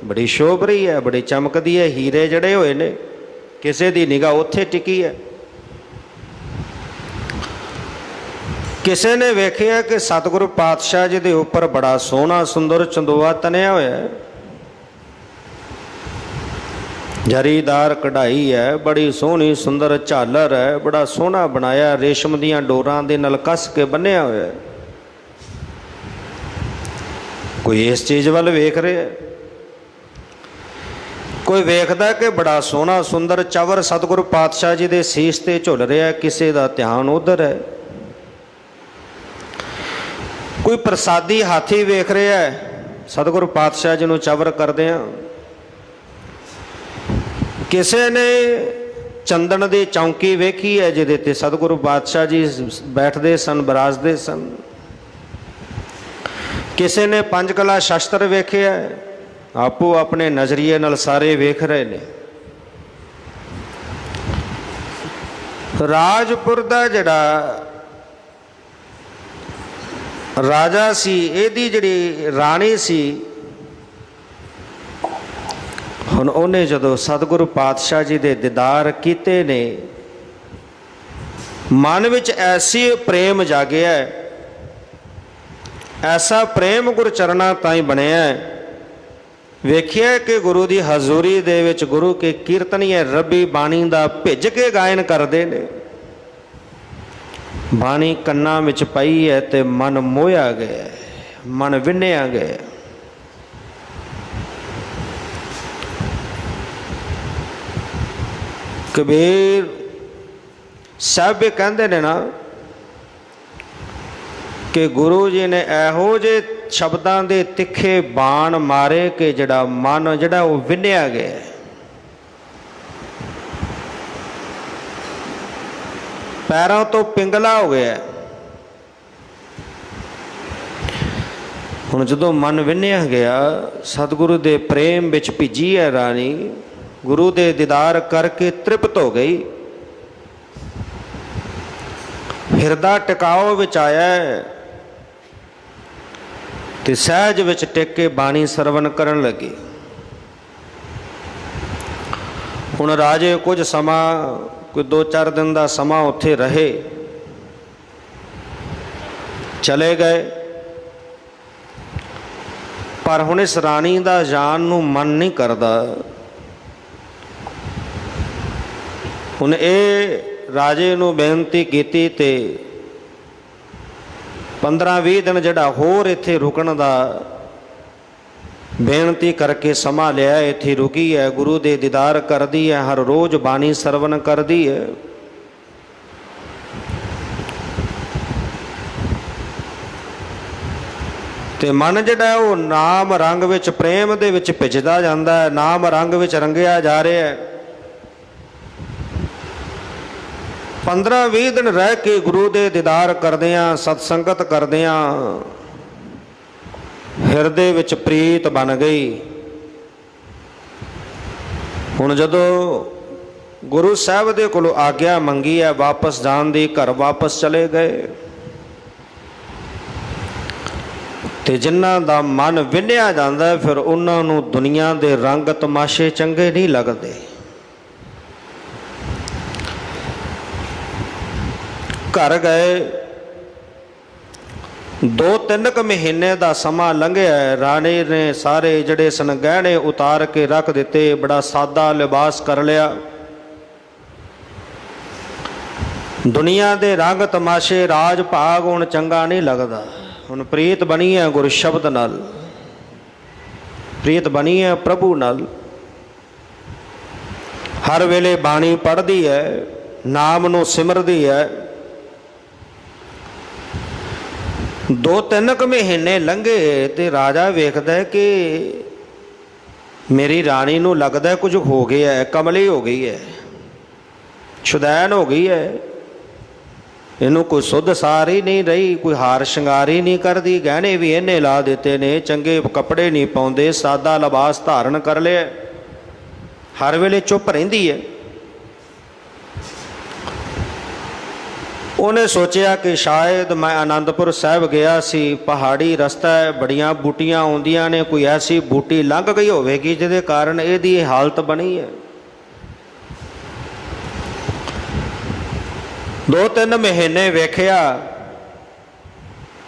ਬੜੀ ਸ਼ੋਭ ਰਹੀ ਹੈ, ਬੜੀ ਚਮਕਦੀ ਹੈ, ਹੀਰੇ ਜੜੇ ਹੋਏ ਨੇ। ਕਿਸੇ ਦੀ ਨਿਗਾਹ ਉੱਥੇ ਟਿਕੀ ਹੈ। ਕਿਸੇ ਨੇ ਵੇਖਿਆ ਕਿ ਸਤਿਗੁਰੂ ਪਾਤਸ਼ਾਹ ਜੀ ਦੇ ਉੱਪਰ ਬੜਾ ਸੋਹਣਾ ਸੁੰਦਰ ਚੰਦੋਆ ਤਣਿਆ ਹੋਇਆ ਹੈ, ਜਰੀਦਾਰ ਕਢਾਈ ਹੈ, ਬੜੀ ਸੋਹਣੀ ਸੁੰਦਰ ਝਾਲਰ ਹੈ, ਬੜਾ ਸੋਹਣਾ ਬਣਾਇਆ, ਰੇਸ਼ਮ ਦੀਆਂ ਡੋਰਾਂ ਦੇ ਨਾਲ ਕੱਸ ਕੇ ਬੰਨਿਆ ਹੋਇਆ ਹੈ। ਕੋਈ ਇਸ ਚੀਜ਼ ਵੱਲ ਵੇਖ ਰਿਹਾ, ਕੋਈ ਵੇਖਦਾ ਕਿ ਬੜਾ ਸੋਹਣਾ ਸੁੰਦਰ ਚਵਰ ਸਤਿਗੁਰੂ ਪਾਤਸ਼ਾਹ ਜੀ ਦੇ ਸੀਸ ਤੇ ਝੁੱਲ ਰਿਹਾ, ਕਿਸੇ ਦਾ ਧਿਆਨ ਉਧਰ ਹੈ। ਕੋਈ ਪ੍ਰਸਾਦੀ ਹਾਥੀ ਵੇਖ ਰਿਹਾ ਹੈ ਸਤਿਗੁਰੂ ਪਾਤਸ਼ਾਹ ਜੀ ਨੂੰ ਚਵਰ ਕਰਦਿਆਂ। ਕਿਸੇ ਨੇ ਚੰਦਨ ਦੀ ਚੌਂਕੀ ਵੇਖੀ ਹੈ, ਜਿਹਦੇ ਤੇ ਸਤਿਗੁਰੂ ਪਾਤਸ਼ਾਹ ਜੀ ਬੈਠਦੇ ਸਨ, ਬਿਰਾਜਦੇ ਸਨ। ਕਿਸੇ ਨੇ ਪੰਜ ਕਲਾ ਸ਼ਸਤਰ ਵੇਖਿਆ, ਆਪੋ ਆਪਣੇ ਨਜ਼ਰੀਏ ਨਾਲ ਸਾਰੇ ਵੇਖ ਰਹੇ ਨੇ। ਰਾਜਪੁਰ ਦਾ ਜਿਹੜਾ ਰਾਜਾ ਸੀ, ਇਹਦੀ ਜਿਹੜੀ ਰਾਣੀ ਸੀ, ਹੁਣ ਉਹਨੇ ਜਦੋਂ ਸਤਿਗੁਰੂ ਪਾਤਸ਼ਾਹ ਜੀ ਦੇ ਦੀਦਾਰ ਕੀਤੇ ਨੇ, ਮਨ ਵਿੱਚ ਐਸੀ ਪ੍ਰੇਮ ਜਾਗਿਆ, ਐਸਾ ਪ੍ਰੇਮ ਗੁਰਚਰਨਾਂ ਤਾਈਂ ਬਣਿਆ। ਵੇਖਿਆ ਕਿ ਗੁਰੂ ਦੀ ਹਜ਼ੂਰੀ ਦੇ ਵਿੱਚ ਗੁਰੂ ਕੇ ਕੀਰਤਨੀਏ ਰੱਬੀ ਬਾਣੀ ਦਾ ਭਿੱਜ ਕੇ ਗਾਇਨ ਕਰਦੇ ਨੇ। ਬਾਣੀ ਕੰਨਾਂ ਵਿੱਚ ਪਈ ਹੈ ਤੇ ਮਨ ਮੋਹਿਆ ਗਿਆ, ਮਨ ਵਿੰਨਿਆ ਗਿਆ। ਕਬੀਰ ਸਾਹਿਬ ਕਹਿੰਦੇ ਨੇ ਨਾ ਕਿ ਗੁਰੂ ਜੀ ਨੇ ਇਹੋ ਜਿਹੇ ਸ਼ਬਦਾਂ ਦੇ ਤਿੱਖੇ ਬਾਣ ਮਾਰੇ ਕਿ ਜਿਹੜਾ ਮਨ ਜਿਹੜਾ ਉਹ ਵਿੰਨਿਆ ਗਿਆ। ਪੈਰਾਂ ਤੋਂ ਪਿੰਗਲਾ ਹੋ ਗਿਆ। ਹੁਣ ਜਦੋਂ ਮਨ ਵਿੰਨਿਆ ਗਿਆ, ਸਤਿਗੁਰੂ ਦੇ ਪ੍ਰੇਮ ਵਿੱਚ ਭਿੱਜੀ ਹੈ ਰਾਣੀ, ਗੁਰੂ ਦੇ ਦੀਦਾਰ ਕਰਕੇ ਤ੍ਰਿਪਤ ਹੋ ਗਈ। ਹਿਰਦਾ ਟਿਕਾਓ ਵਿੱਚ ਆਇਆ ਤੇ ਸਹਿਜ ਵਿੱਚ ਟਿਕ ਕੇ ਬਾਣੀ ਸਰਵਣ ਕਰਨ ਲੱਗੀ। ਹੁਣ ਰਾਜੇ ਕੁਝ ਸਮਾਂ, ਕੋਈ 2-4 ਦਿਨ ਦਾ ਸਮਾਂ ਉੱਥੇ ਰਹੇ, ਚਲੇ ਗਏ। ਪਰ ਹੁਣ ਇਸ ਰਾਣੀ ਦਾ ਜਾਣ ਨੂੰ ਮਨ ਨਹੀਂ ਕਰਦਾ। ਹੁਣ ਇਹ ਰਾਜੇ ਨੂੰ ਬੇਨਤੀ ਕੀਤੀ ਤੇ 15-20 ਦਿਨ ਜਿਹੜਾ ਹੋਰ ਇੱਥੇ ਰੁਕਣ ਦਾ ਬੇਨਤੀ ਕਰਕੇ ਸਮਾਂ ਲਿਆ। ਇੱਥੇ ਰੁਕੀ ਹੈ, ਗੁਰੂ ਦੇ ਦੀਦਾਰ ਕਰਦੀ ਹੈ, ਹਰ ਰੋਜ਼ ਬਾਣੀ ਸਰਵਣ ਕਰਦੀ ਹੈ। ਤੇ ਮਨ ਜਿਹੜਾ ਉਹ ਨਾਮ ਰੰਗ ਵਿੱਚ, ਪ੍ਰੇਮ ਦੇ ਵਿੱਚ ਭਿੱਜਦਾ ਜਾਂਦਾ ਹੈ, ਨਾਮ ਰੰਗ ਵਿੱਚ ਰੰਗਿਆ ਜਾ ਰਿਹਾ ਹੈ। 15-20 ਦਿਨ ਰਹਿ ਕੇ ਗੁਰੂ ਦੇ ਦੀਦਾਰ ਕਰਦਿਆਂ, ਸਤਸੰਗਤ ਕਰਦਿਆਂ ਹਿਰਦੇ ਵਿੱਚ ਪ੍ਰੀਤ ਬਣ ਗਈ। ਹੁਣ ਜਦੋਂ ਗੁਰੂ ਸਾਹਿਬ ਦੇ ਕੋਲੋਂ ਆਗਿਆ ਮੰਗੀ ਹੈ ਵਾਪਸ ਜਾਣ ਦੀ, ਘਰ ਵਾਪਸ ਚਲੇ ਗਏ। ਤੇ ਜਿਨ੍ਹਾਂ ਦਾ ਮਨ ਵਿੰਨਿਆ ਜਾਂਦਾ ਫਿਰ ਉਹਨਾਂ ਨੂੰ ਦੁਨੀਆ ਦੇ ਰੰਗ ਤਮਾਸ਼ੇ ਚੰਗੇ ਨਹੀਂ ਲੱਗਦੇ। ਘਰ ਗਏ, 2-3 ਮਹੀਨੇ ਦਾ ਸਮਾਂ ਲੰਘਿਆ। ਰਾਣੀ ਨੇ ਸਾਰੇ ਜਿਹੜੇ ਸਨ ਗਹਿਣੇ ਉਤਾਰ ਕੇ ਰੱਖ ਦਿੱਤੇ, ਬੜਾ ਸਾਦਾ ਲਿਬਾਸ ਕਰ ਲਿਆ। ਦੁਨੀਆ ਦੇ ਰੰਗ ਤਮਾਸ਼ੇ, ਰਾਜ ਭਾਗ ਹੁਣ ਚੰਗਾ ਨਹੀਂ ਲੱਗਦਾ। ਹੁਣ ਪ੍ਰੀਤ ਬਣੀ ਹੈ ਗੁਰੂ ਸ਼ਬਦ ਨਾਲ, ਪ੍ਰੀਤ ਬਣੀ ਹੈ ਪ੍ਰਭੂ ਨਾਲ। ਹਰ ਵੇਲੇ ਬਾਣੀ ਪੜ੍ਹਦੀ ਹੈ, ਨਾਮ ਨੂੰ ਸਿਮਰਦੀ ਹੈ। 2-3 ਮਹੀਨੇ ਲੰਘੇ ਤੇ ਰਾਜਾ ਵੇਖਦਾ ਹੈ ਕਿ ਮੇਰੀ ਰਾਣੀ ਨੂੰ ਲੱਗਦਾ ਕੁਝ ਹੋ ਗਿਆ ਹੈ, ਕਮਲੀ ਹੋ ਗਈ ਹੈ, ਸ਼ੁਦੈਨ ਹੋ ਗਈ ਹੈ। ਇਹਨੂੰ ਕੋਈ ਸੁੱਧ ਸਾਰ ਹੀ ਨਹੀਂ ਰਹੀ, ਕੋਈ ਹਾਰ ਸ਼ਿੰਗਾਰ ਹੀ ਨਹੀਂ ਕਰਦੀ, ਗਹਿਣੇ ਵੀ ਇਹਨੇ ਲਾ ਦਿੱਤੇ ਨੇ, ਚੰਗੇ ਕੱਪੜੇ ਨਹੀਂ ਪਾਉਂਦੇ, ਸਾਦਾ ਲਿਬਾਸ ਧਾਰਨ ਕਰ ਲਿਆ, ਹਰ ਵੇਲੇ ਚੁੱਪ ਰਹਿੰਦੀ ਹੈ। ਉਹਨੇ ਸੋਚਿਆ ਕਿ ਸ਼ਾਇਦ ਮੈਂ ਆਨੰਦਪੁਰ ਸਾਹਿਬ ਗਿਆ ਸੀ, ਪਹਾੜੀ ਰਸਤਾ ਹੈ, ਬੜੀਆਂ ਬੂਟੀਆਂ ਆਉਂਦੀਆਂ ਨੇ, ਕੋਈ ਐਸੀ ਬੂਟੀ ਲੰਘ ਗਈ ਹੋਵੇਗੀ ਜਿਹਦੇ ਕਾਰਨ ਇਹਦੀ ਇਹ ਹਾਲਤ ਬਣੀ ਹੈ। 2-3 ਮਹੀਨੇ ਵੇਖਿਆ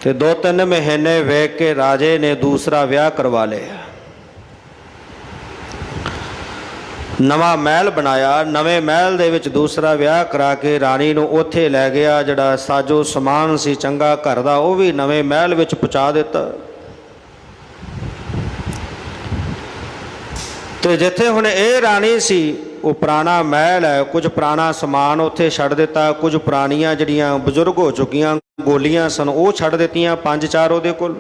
ਤੇ 2-3 ਮਹੀਨੇ ਵੇਖ ਕੇ ਰਾਜੇ ਨੇ ਦੂਸਰਾ ਵਿਆਹ ਕਰਵਾ ਲਿਆ। ਨਵਾਂ ਮਹਿਲ ਬਣਾਇਆ, ਨਵੇਂ ਮਹਿਲ ਦੇ ਵਿੱਚ ਦੂਸਰਾ ਵਿਆਹ ਕਰਾ ਕੇ ਰਾਣੀ ਨੂੰ ਉੱਥੇ ਲੈ ਗਿਆ। ਜਿਹੜਾ ਸਾਜੋ ਸਮਾਨ ਸੀ ਚੰਗਾ ਘਰ ਦਾ, ਉਹ ਵੀ ਨਵੇਂ ਮਹਿਲ ਵਿੱਚ ਪਹੁੰਚਾ ਦਿੱਤਾ। ਤੇ ਜਿੱਥੇ ਹੁਣ ਇਹ ਰਾਣੀ ਸੀ ਉਹ ਪੁਰਾਣਾ ਮਹਿਲ ਹੈ, ਕੁਝ ਪੁਰਾਣਾ ਸਮਾਨ ਉੱਥੇ ਛੱਡ ਦਿੱਤਾ, ਕੁਝ ਪੁਰਾਣੀਆਂ ਜਿਹੜੀਆਂ ਬਜ਼ੁਰਗ ਹੋ ਚੁੱਕੀਆਂ ਗੋਲੀਆਂ ਸਨ ਉਹ ਛੱਡ ਦਿੱਤੀਆਂ, 5-4 ਉਹਦੇ ਕੋਲ।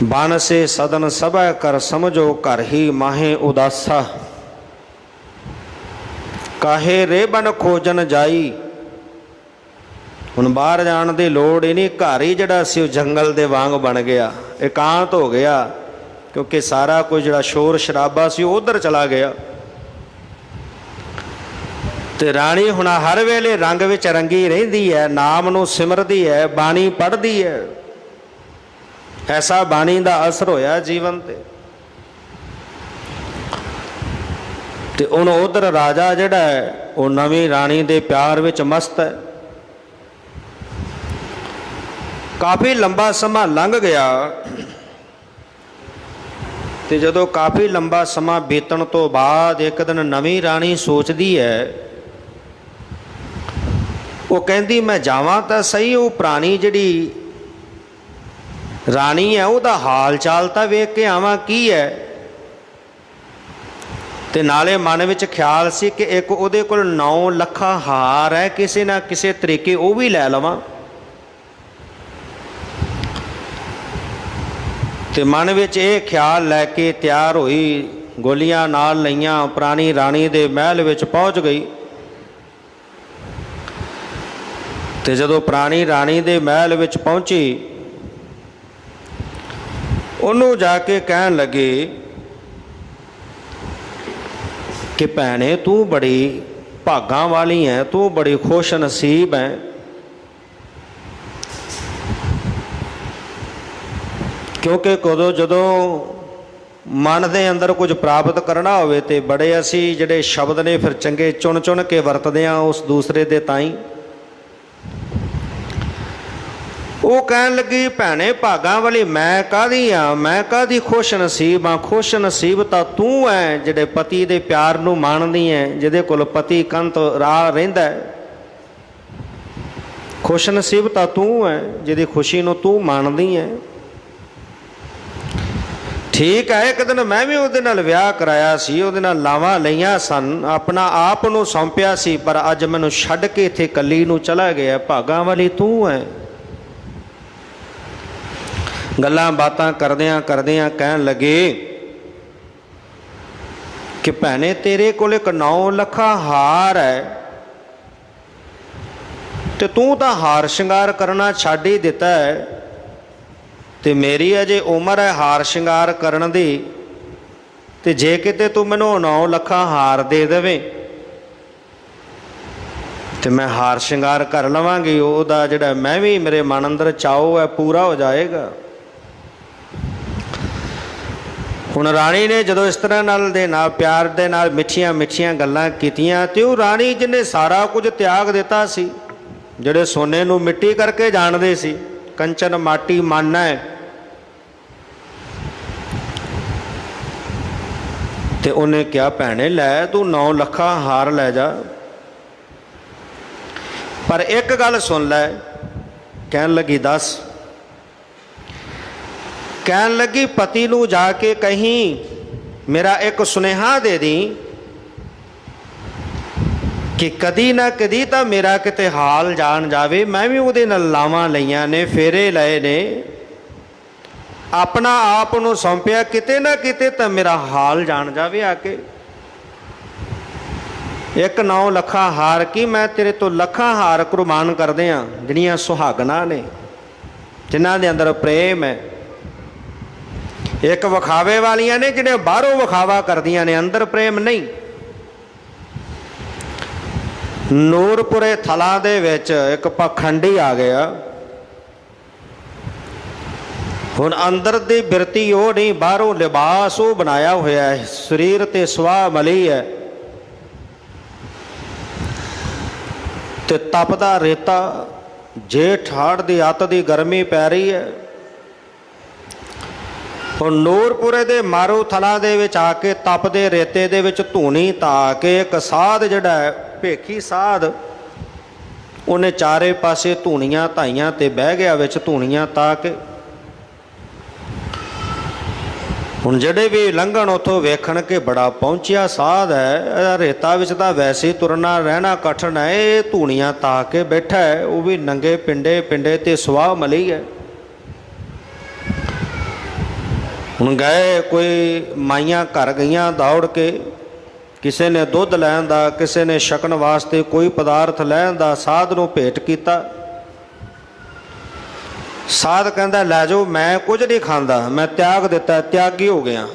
ਬਨ ਸੇ ਸਦਨ ਸਭੈ ਕਰ ਸਮਝੋ, ਘਰ ਹੀ ਮਾਹੇ ਉਦਾਸਾ, ਕਾਹੇ ਰੇ ਬਨ ਖੋਜਨ ਜਾਈ। ਹੁਣ ਬਾਹਰ ਜਾਣ ਦੀ ਲੋੜ ਹੀ ਨਹੀਂ, ਘਰ ਹੀ ਜਿਹੜਾ ਸੀ ਉਹ ਜੰਗਲ ਦੇ ਵਾਂਗ ਬਣ ਗਿਆ, ਇਕਾਂਤ ਹੋ ਗਿਆ, ਕਿਉਂਕਿ ਸਾਰਾ ਕੁਝ ਜਿਹੜਾ ਸ਼ੋਰ ਸ਼ਰਾਬਾ ਸੀ ਉਹ ਉੱਧਰ ਚਲਾ ਗਿਆ। ਤੇ ਰਾਣੀ ਹੁਣ ਹਰ ਵੇਲੇ ਰੰਗ ਵਿੱਚ ਰੰਗੀ ਰਹਿੰਦੀ ਹੈ, ਨਾਮ ਨੂੰ ਸਿਮਰਦੀ ਹੈ, ਬਾਣੀ ਪੜ੍ਹਦੀ ਹੈ। ਐਸਾ ਬਾਣੀ ਦਾ ਅਸਰ ਹੋਇਆ ਜੀਵਨ ਤੇ ਹੁਣ ਉਧਰ ਰਾਜਾ ਜਿਹੜਾ ਹੈ ਉਹ ਨਵੀਂ ਰਾਣੀ ਦੇ ਪਿਆਰ ਵਿੱਚ ਮਸਤ ਹੈ। ਕਾਫੀ ਲੰਬਾ ਸਮਾਂ ਲੰਘ ਗਿਆ ਤੇ ਜਦੋਂ ਕਾਫੀ ਲੰਬਾ ਸਮਾਂ ਬੀਤਣ ਤੋਂ ਬਾਅਦ ਇੱਕ ਦਿਨ ਨਵੀਂ ਰਾਣੀ ਸੋਚਦੀ ਹੈ, ਉਹ ਕਹਿੰਦੀ ਮੈਂ ਜਾਵਾਂ ਤਾਂ ਸਹੀ, ਉਹ ਪੁਰਾਣੀ ਜਿਹੜੀ ਰਾਣੀ ਹੈ ਉਹਦਾ ਹਾਲ ਚਾਲ ਤਾਂ ਵੇਖ ਕੇ ਆਵਾਂ ਕੀ ਹੈ। ਤੇ ਨਾਲੇ ਮਨ ਵਿੱਚ ਖਿਆਲ ਸੀ ਕਿ ਇੱਕ ਉਹਦੇ ਕੋਲ 9 ਲੱਖਾਂ ਹਾਰ ਹੈ, ਕਿਸੇ ਨਾ ਕਿਸੇ ਤਰੀਕੇ ਉਹ ਵੀ ਲੈ ਲਵਾਂ। ਤੇ ਮਨ ਵਿੱਚ ਇਹ ਖਿਆਲ ਲੈ ਕੇ ਤਿਆਰ ਹੋਈ, ਗੋਲੀਆਂ ਨਾਲ ਲਈਆਂ, ਪੁਰਾਣੀ ਰਾਣੀ ਦੇ ਮਹਿਲ ਵਿੱਚ ਪਹੁੰਚ ਗਈ। ਤੇ ਜਦੋਂ ਪੁਰਾਣੀ ਰਾਣੀ ਦੇ ਮਹਿਲ ਵਿੱਚ ਪਹੁੰਚੀ, ਉਹਨੂੰ ਜਾ ਕੇ ਕਹਿਣ ਲੱਗੇ ਕਿ ਭੈਣੇ ਤੂੰ ਬੜੀ ਭਾਗਾਂ ਵਾਲੀ ਹੈ, ਤੂੰ ਬੜੀ ਖੁਸ਼ ਨਸੀਬ ਹੈ। ਕਿਉਂਕਿ ਜਦੋਂ ਮਨ ਦੇ ਅੰਦਰ ਕੁਝ ਪ੍ਰਾਪਤ ਕਰਨਾ ਹੋਵੇ ਤੇ ਬੜੇ ਅਸੀਂ ਜਿਹੜੇ ਸ਼ਬਦ ਨੇ ਫਿਰ ਚੰਗੇ ਚੁਣ ਚੁਣ ਕੇ ਵਰਤਦੇ ਹਾਂ ਉਸ ਦੂਸਰੇ ਦੇ ਤਾਈਂ। ਉਹ ਕਹਿਣ ਲੱਗੀ ਭੈਣੇ ਭਾਗਾਂ ਵਾਲੀ ਮੈਂ ਕਾਹਦੀ ਆ, ਮੈਂ ਕਾਹਦੀ ਖੁਸ਼ ਨਸੀਬ ਆ। ਖੁਸ਼ ਨਸੀਬ ਤਾਂ ਤੂੰ ਹੈ ਜਿਹੜੇ ਪਤੀ ਦੇ ਪਿਆਰ ਨੂੰ ਮਾਣਦੀ ਹੈ, ਜਿਹਦੇ ਕੋਲ ਪਤੀ ਕੰਤ ਰਾਹ ਰਹਿੰਦਾ। ਖੁਸ਼ ਨਸੀਬ ਤਾਂ ਤੂੰ ਹੈ ਜਿਹਦੀ ਖੁਸ਼ੀ ਨੂੰ ਤੂੰ ਮਾਣਦੀ ਹੈ। ਠੀਕ ਹੈ, ਇੱਕ ਦਿਨ ਮੈਂ ਵੀ ਉਹਦੇ ਨਾਲ ਵਿਆਹ ਕਰਾਇਆ ਸੀ, ਉਹਦੇ ਨਾਲ ਲਾਵਾਂ ਲਈਆਂ ਸਨ, ਆਪਣਾ ਆਪ ਨੂੰ ਸੌਂਪਿਆ ਸੀ, ਪਰ ਅੱਜ ਮੈਨੂੰ ਛੱਡ ਕੇ ਇੱਥੇ ਇਕੱਲੀ ਨੂੰ ਚਲਾ ਗਿਆ। ਭਾਗਾਂ ਵਾਲੀ ਤੂੰ ਹੈ। ਗੱਲਾਂ ਬਾਤਾਂ ਕਰਦਿਆਂ ਕਰਦਿਆਂ ਕਹਿਣ ਲੱਗੇ ਕਿ ਭੈਣੇ ਤੇਰੇ ਕੋਲ ਇੱਕ 9 ਲੱਖਾਂ ਹਾਰ ਹੈ ਤੇ ਤੂੰ ਤਾਂ ਹਾਰ ਸ਼ਿੰਗਾਰ ਕਰਨਾ ਛੱਡ ਹੀ ਦਿੱਤਾ ਹੈ, ਤੇ ਮੇਰੀ ਅਜੇ ਉਮਰ ਹੈ ਹਾਰ ਸ਼ਿੰਗਾਰ ਕਰਨ ਦੀ, ਤੇ ਜੇ ਕਿਤੇ ਤੂੰ ਮੈਨੂੰ 9 ਲੱਖਾਂ ਹਾਰ ਦੇ ਦੇਵੇਂ ਤੇ ਮੈਂ ਹਾਰ ਸ਼ਿੰਗਾਰ ਕਰ ਲਵਾਂਗੀ, ਉਹਦਾ ਜਿਹੜਾ ਮੈਂ ਵੀ ਮੇਰੇ ਮਨ ਅੰਦਰ ਚਾਓ ਹੈ ਪੂਰਾ ਹੋ ਜਾਏਗਾ। ਹੁਣ ਰਾਣੀ ਨੇ ਜਦੋਂ ਇਸ ਤਰ੍ਹਾਂ ਨਾਲ ਦੇ ਨਾਲ ਪਿਆਰ ਦੇ ਨਾਲ ਮਿੱਠੀਆਂ ਮਿੱਠੀਆਂ ਗੱਲਾਂ ਕੀਤੀਆਂ, ਤੇ ਉਹ ਰਾਣੀ ਜਿਹਨੇ ਸਾਰਾ ਕੁਝ ਤਿਆਗ ਦਿੱਤਾ ਸੀ, ਜਿਹੜੇ ਸੋਨੇ ਨੂੰ ਮਿੱਟੀ ਕਰਕੇ ਜਾਣਦੇ ਸੀ, ਕੰਚਨ ਮਾਟੀ ਮਨ ਹੈ, ਤੇ ਉਹਨੇ ਕਿਹਾ ਭੈਣੇ ਲੈ ਤੂੰ 9 ਲੱਖਾਂ ਹਾਰ ਲੈ ਜਾ, ਪਰ ਇੱਕ ਗੱਲ ਸੁਣ ਲੈ। ਕਹਿਣ ਲੱਗੀ ਦੱਸ। ਕਹਿਣ ਲੱਗੀ ਪਤੀ ਨੂੰ ਜਾ ਕੇ ਕਹੀਂ ਮੇਰਾ ਇੱਕ ਸੁਨੇਹਾ ਦੇ ਦੀ ਕਿ ਕਦੀ ਨਾ ਕਦੀ ਤਾਂ ਮੇਰਾ ਕਿਤੇ ਹਾਲ ਜਾਣ ਜਾਵੇ। ਮੈਂ ਵੀ ਉਹਦੇ ਨਾਲ ਲਾਵਾਂ ਲਈਆਂ ਨੇ, ਫੇਰੇ ਲਏ ਨੇ, ਆਪਣਾ ਆਪ ਨੂੰ ਸੌਂਪਿਆ, ਕਿਤੇ ਨਾ ਕਿਤੇ ਤਾਂ ਮੇਰਾ ਹਾਲ ਜਾਣ ਜਾਵੇ ਆ ਕੇ। ਇੱਕ 9 ਲੱਖਾਂ ਹਾਰ ਕੀ, ਮੈਂ ਤੇਰੇ ਤੋਂ ਲੱਖਾਂ ਹਾਰ ਕੁਰਬਾਨ ਕਰਦੇ ਹਾਂ, ਜਿਹੜੀਆਂ ਸੁਹਾਗਣਾਂ ਨੇ, ਜਿਨ੍ਹਾਂ ਦੇ ਅੰਦਰ ਪ੍ਰੇਮ ਹੈ। ਇੱਕ ਵਿਖਾਵੇ ਵਾਲੀਆਂ ਨੇ ਜਿਹੜੇ ਬਾਹਰੋਂ ਵਿਖਾਵਾ ਕਰਦੀਆਂ ਨੇ, ਅੰਦਰ ਪ੍ਰੇਮ ਨਹੀਂ। ਨੂਰਪੁਰੇ ਥਲਾਂ ਦੇ ਵਿੱਚ ਇੱਕ ਪਖੰਡੀ ਆ ਗਿਆ। ਹੁਣ ਅੰਦਰ ਦੀ ਬਿਰਤੀ ਉਹ ਨਹੀਂ, ਬਾਹਰੋਂ ਲਿਬਾਸ ਉਹ ਬਣਾਇਆ ਹੋਇਆ ਹੈ, ਸਰੀਰ ਤੇ ਸਵਾਹ ਮਲੀ ਹੈ, ਤੇ ਤਪਦਾ ਰੇਤਾ, ਜੇਠ ਹਾੜ ਦੀ ਅੱਤ ਦੀ ਗਰਮੀ ਪੈ ਰਹੀ ਹੈ। ਹੁਣ ਨੂਰਪੁਰੇ ਦੇ ਮਾਰੂ ਥਲਾਂ ਦੇ ਵਿੱਚ ਆ ਕੇ ਤਪਦੇ ਰੇਤੇ ਦੇ ਵਿੱਚ ਧੂਣੀ ਧਾ ਕੇ ਇੱਕ ਸਾਧ ਜਿਹੜਾ ਹੈ, ਭੇਖੀ ਸਾਧ, ਉਹਨੇ ਚਾਰੇ ਪਾਸੇ ਧੂਣੀਆਂ ਧਾਈਆਂ ਤੇ ਬਹਿ ਗਿਆ ਵਿੱਚ ਧੂਣੀਆਂ ਤਾ ਕੇ। ਹੁਣ ਜਿਹੜੇ ਵੀ ਲੰਘਣ ਉੱਥੋਂ ਵੇਖਣ ਕੇ ਬੜਾ ਪਹੁੰਚਿਆ ਸਾਧ ਹੈ, ਰੇਤਾ ਵਿੱਚ ਤਾਂ ਵੈਸੇ ਤੁਰਨਾ ਰਹਿਣਾ ਕਠਿਨ ਹੈ, ਇਹ ਧੂਣੀਆਂ ਤਾ ਕੇ ਬੈਠਾ ਹੈ, ਉਹ ਵੀ ਨੰਗੇ ਪਿੰਡੇ ਪਿੰਡੇ ਤੇ ਸੁਆਹ ਮਲੀ ਹੈ। ਹੁਣ ਗਏ, ਕੋਈ ਮਾਈਆਂ ਘਰ ਗਈਆਂ ਦੌੜ ਕੇ, ਕਿਸੇ ਨੇ ਦੁੱਧ ਲੈਣ ਦਾ, ਕਿਸੇ ਨੇ ਛਕਣ ਵਾਸਤੇ ਕੋਈ ਪਦਾਰਥ ਲੈਣ ਦਾ, ਸਾਧ ਨੂੰ ਭੇਟ ਕੀਤਾ। ਸਾਧ ਕਹਿੰਦਾ ਲੈ ਜਾਓ, ਮੈਂ ਕੁਝ ਨਹੀਂ ਖਾਂਦਾ, ਮੈਂ ਤਿਆਗ ਦਿੱਤਾ, ਤਿਆਗੀ ਹੋ ਗਿਆ।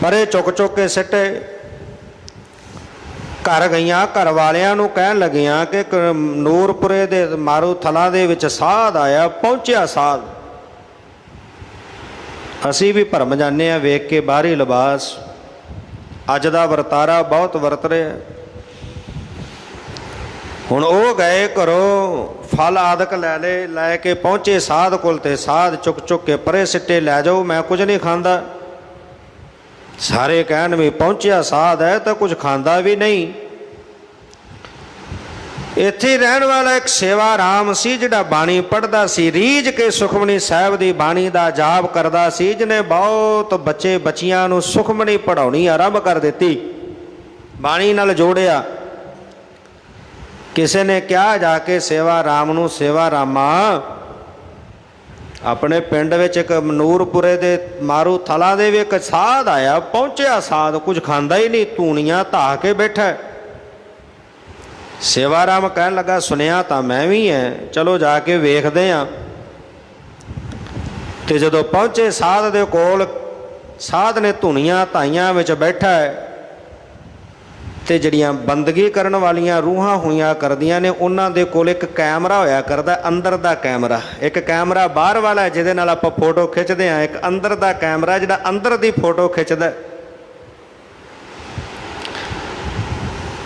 ਪਰ ਇਹ ਚੁੱਕ ਚੁੱਕ ਕੇ ਸਿੱਟੇ। घर गईयां, घर वालियां नूं कहण लगियां कि ਨੂਰਪੁਰੇ ਦੇ ਮਾਰੂਥਲਾਂ ਦੇ ਵਿੱਚ ਸਾਧ ਆਇਆ, ਪਹੁੰਚਿਆ ਸਾਧ। ਅਸੀਂ ਵੀ ਭਰਮ ਜਾਂਦੇ ਹਾਂ ਵੇਖ ਕੇ ਬਾਹਰੀ ਲਿਬਾਸ, ਅੱਜ ਦਾ ਵਰਤਾਰਾ ਬਹੁਤ ਵਰਤ ਰਿਹਾ। ਹੁਣ ਉਹ ਗਏ ਘਰੋਂ, ਫਲ ਆਦਿਕ ਲੈ ਕੇ ਪਹੁੰਚੇ ਸਾਧ ਕੋਲ, ਤੇ ਸਾਧ ਚੁੱਕ ਕੇ ਪਰੇ ਸਿੱਟੇ, ਲੈ ਜਾਓ ਮੈਂ ਕੁਝ ਨਹੀਂ ਖਾਂਦਾ। ਸਾਰੇ ਕਹਿਣ ਵੀ ਪਹੁੰਚਿਆ ਸਾਧ ਹੈ ਤਾਂ ਕੁਝ ਖਾਂਦਾ ਵੀ ਨਹੀਂ। ਇੱਥੇ ਰਹਿਣ ਵਾਲਾ ਇੱਕ ਸੇਵਾ ਰਾਮ ਸੀ, ਜਿਹੜਾ ਬਾਣੀ ਪੜ੍ਹਦਾ ਸੀ, ਰੀਝ ਕੇ ਸੁਖਮਨੀ ਸਾਹਿਬ ਦੀ ਬਾਣੀ ਦਾ ਜਾਪ ਕਰਦਾ ਸੀ, ਜਿਹਨੇ ਬਹੁਤ ਬੱਚੇ ਬੱਚੀਆਂ ਨੂੰ ਸੁਖਮਨੀ ਪੜ੍ਹਾਉਣੀ ਆਰੰਭ ਕਰ ਦਿੱਤੀ, ਬਾਣੀ ਨਾਲ ਜੋੜਿਆ। ਕਿਸੇ ਨੇ ਕਿਹਾ ਜਾ ਕੇ ਸੇਵਾ ਰਾਮ ਨੂੰ, ਸੇਵਾ ਰਾਮਾ ਆਪਣੇ ਪਿੰਡ ਵਿੱਚ ਇੱਕ ਨੂਰਪੁਰੇ ਦੇ ਮਾਰੂਥਲਾਂ ਦੇ ਵੀ ਇੱਕ ਸਾਧ ਆਇਆ, ਪਹੁੰਚਿਆ ਸਾਧ, ਕੁਝ ਖਾਂਦਾ ਹੀ ਨਹੀਂ, ਧੂਣੀਆਂ ਧਾਹ ਕੇ ਬੈਠਾ। ਸੇਵਾ ਰਾਮ ਕਹਿਣ ਲੱਗਾ, ਸੁਣਿਆ ਤਾਂ ਮੈਂ ਵੀ ਹੈ, ਚਲੋ ਜਾ ਕੇ ਵੇਖਦੇ ਹਾਂ। ਤੇ ਜਦੋਂ ਪਹੁੰਚੇ ਸਾਧ ਦੇ ਕੋਲ, ਸਾਧ ਨੇ ਧੂਣੀਆਂ ਧਾਈਆਂ ਵਿੱਚ ਬੈਠਾ ਹੈ, ਤੇ ਜਿਹੜੀਆਂ ਬੰਦਗੀ ਕਰਨ ਵਾਲੀਆਂ ਰੂਹਾਂ ਹੋਈਆਂ ਕਰਦੀਆਂ ਨੇ, ਉਹਨਾਂ ਦੇ ਕੋਲ ਇੱਕ ਕੈਮਰਾ ਹੋਇਆ ਕਰਦਾ, ਅੰਦਰ ਦਾ ਕੈਮਰਾ। ਇੱਕ ਕੈਮਰਾ ਬਾਹਰ ਵਾਲਾ ਜਿਹਦੇ ਨਾਲ ਆਪਾਂ ਫੋਟੋ ਖਿੱਚਦੇ ਹਾਂ, ਇੱਕ ਅੰਦਰ ਦਾ ਕੈਮਰਾ ਜਿਹੜਾ ਅੰਦਰ ਦੀ ਫੋਟੋ ਖਿੱਚਦਾ।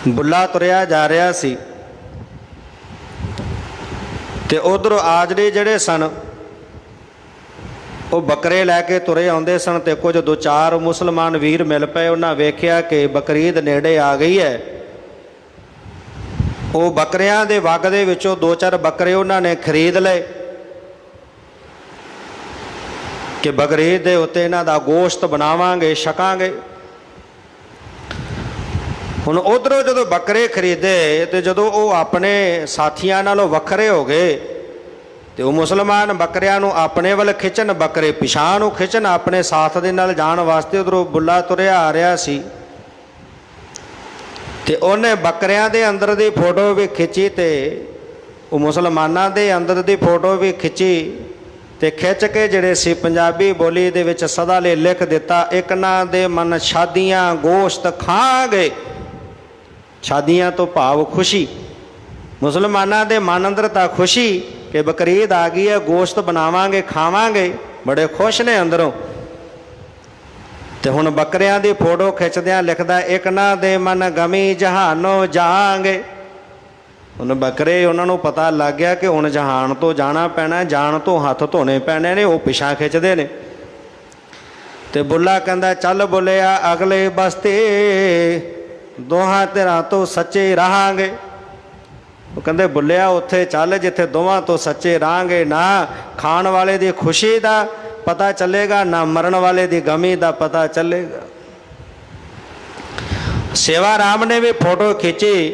ਬੁੱਲਾ ਤੁਰਿਆ ਜਾ ਰਿਹਾ ਸੀ, ਤੇ ਉਧਰੋਂ ਆਜੜੇ ਜਿਹੜੇ ਸਨ ਉਹ ਬੱਕਰੇ ਲੈ ਕੇ ਤੁਰੇ ਆਉਂਦੇ ਸਨ, ਤੇ ਕੁਝ ਦੋ ਚਾਰ ਮੁਸਲਮਾਨ ਵੀਰ ਮਿਲ ਪਏ। ਉਹਨਾਂ ਵੇਖਿਆ ਕਿ ਬਕਰੀਦ ਨੇੜੇ ਆ ਗਈ ਹੈ। ਉਹ ਬੱਕਰਿਆਂ ਦੇ ਵੱਗ ਦੇ ਵਿੱਚੋਂ ਦੋ ਚਾਰ ਬੱਕਰੇ ਉਹਨਾਂ ਨੇ ਖਰੀਦ ਲਏ ਕਿ ਬਕਰੀਦ ਦੇ ਉੱਤੇ ਇਹਨਾਂ ਦਾ ਗੋਸ਼ਤ ਬਣਾਵਾਂਗੇ, ਛਕਾਂਗੇ। ਹੁਣ ਉਧਰੋਂ ਜਦੋਂ ਬੱਕਰੇ ਖਰੀਦੇ, ਤੇ ਜਦੋਂ ਉਹ ਆਪਣੇ ਸਾਥੀਆਂ ਨਾਲੋਂ ਵੱਖਰੇ ਹੋ ਗਏ, ਤੇ ਉਹ ਮੁਸਲਮਾਨ ਬੱਕਰਿਆਂ ਨੂੰ ਆਪਣੇ ਵੱਲ ਖਿੱਚਣ, ਬੱਕਰੇ ਪਿਛਾਂਹ ਨੂੰ ਖਿੱਚਣ ਆਪਣੇ ਸਾਥ ਦੇ ਨਾਲ ਜਾਣ ਵਾਸਤੇ। ਉਧਰੋਂ ਬੁੱਲਾ ਤੁਰਿਆ ਆ ਰਿਹਾ ਸੀ, ਤੇ ਉਹਨੇ ਬੱਕਰਿਆਂ ਦੇ ਅੰਦਰ ਦੀ ਫੋਟੋ ਵੀ ਖਿੱਚੀ, ਤੇ ਉਹ ਮੁਸਲਮਾਨਾਂ ਦੇ ਅੰਦਰ ਦੀ ਫੋਟੋ ਵੀ ਖਿੱਚੀ, ਤੇ ਖਿੱਚ ਕੇ ਜਿਹੜੇ ਸੀ ਪੰਜਾਬੀ ਬੋਲੀ ਦੇ ਵਿੱਚ ਸਦਾ ਲਈ ਲਿਖ ਦਿੱਤਾ, ਇੱਕ ਨਾ ਦੇ ਮਨ ਸ਼ਾਦੀਆਂ ਗੋਸ਼ਤ ਖਾਂਗੇ। ਸ਼ਾਦੀਆਂ ਤੋਂ ਭਾਵ ਖੁਸ਼ੀ, ਮੁਸਲਮਾਨਾਂ ਦੇ ਮਨ ਅੰਦਰ ਤਾਂ ਖੁਸ਼ੀ ਕਿ ਬਕਰੀਦ ਆ ਗਈ ਹੈ, ਗੋਸ਼ਤ ਬਣਾਵਾਂਗੇ, ਖਾਵਾਂਗੇ, ਬੜੇ ਖੁਸ਼ ਨੇ ਅੰਦਰੋਂ। ਤੇ ਹੁਣ ਬੱਕਰਿਆਂ ਦੀ ਫੋਟੋ ਖਿੱਚਦਿਆਂ ਲਿਖਦਾ, ਇੱਕ ਨਾ ਦੇ ਮਨ ਗਮੀ ਜਹਾਨੋਂ ਜਾਵਾਂਗੇ। ਹੁਣ ਬੱਕਰੇ, ਉਹਨਾਂ ਨੂੰ ਪਤਾ ਲੱਗ ਗਿਆ ਕਿ ਹੁਣ ਜਹਾਨ ਤੋਂ ਜਾਣਾ ਪੈਣਾ, ਜਾਣ ਤੋਂ ਹੱਥ ਧੋਣੇ ਪੈਣੇ ਨੇ। ਉਹ ਪਿਛਾਂ ਖਿੱਚਦੇ ਨੇ। ਤੇ ਬੁੱਲਾ ਕਹਿੰਦਾ, ਚੱਲ ਬੁੱਲਿਆ ਅਗਲੇ ਬਸਤੇ, ਦੋਹਾਂ ਧਿਰਾਂ ਤੋਂ ਸੱਚੇ ਰਹਾਂਗੇ। ਉਹ ਕਹਿੰਦੇ, ਬੁੱਲਿਆ ਉੱਥੇ ਚੱਲ ਜਿੱਥੇ ਦੋਵਾਂ ਤੋਂ ਸੱਚੇ ਰਹਾਂਗੇ। ਨਾ ਖਾਣ ਵਾਲੇ ਦੀ ਖੁਸ਼ੀ ਦਾ ਪਤਾ ਚੱਲੇਗਾ, ਨਾ ਮਰਨ ਵਾਲੇ ਦੀ ਗਮੀ ਦਾ ਪਤਾ ਚੱਲੇਗਾ। ਸੇਵਾ ਰਾਮ ਨੇ ਵੀ ਫੋਟੋ ਖਿੱਚੀ,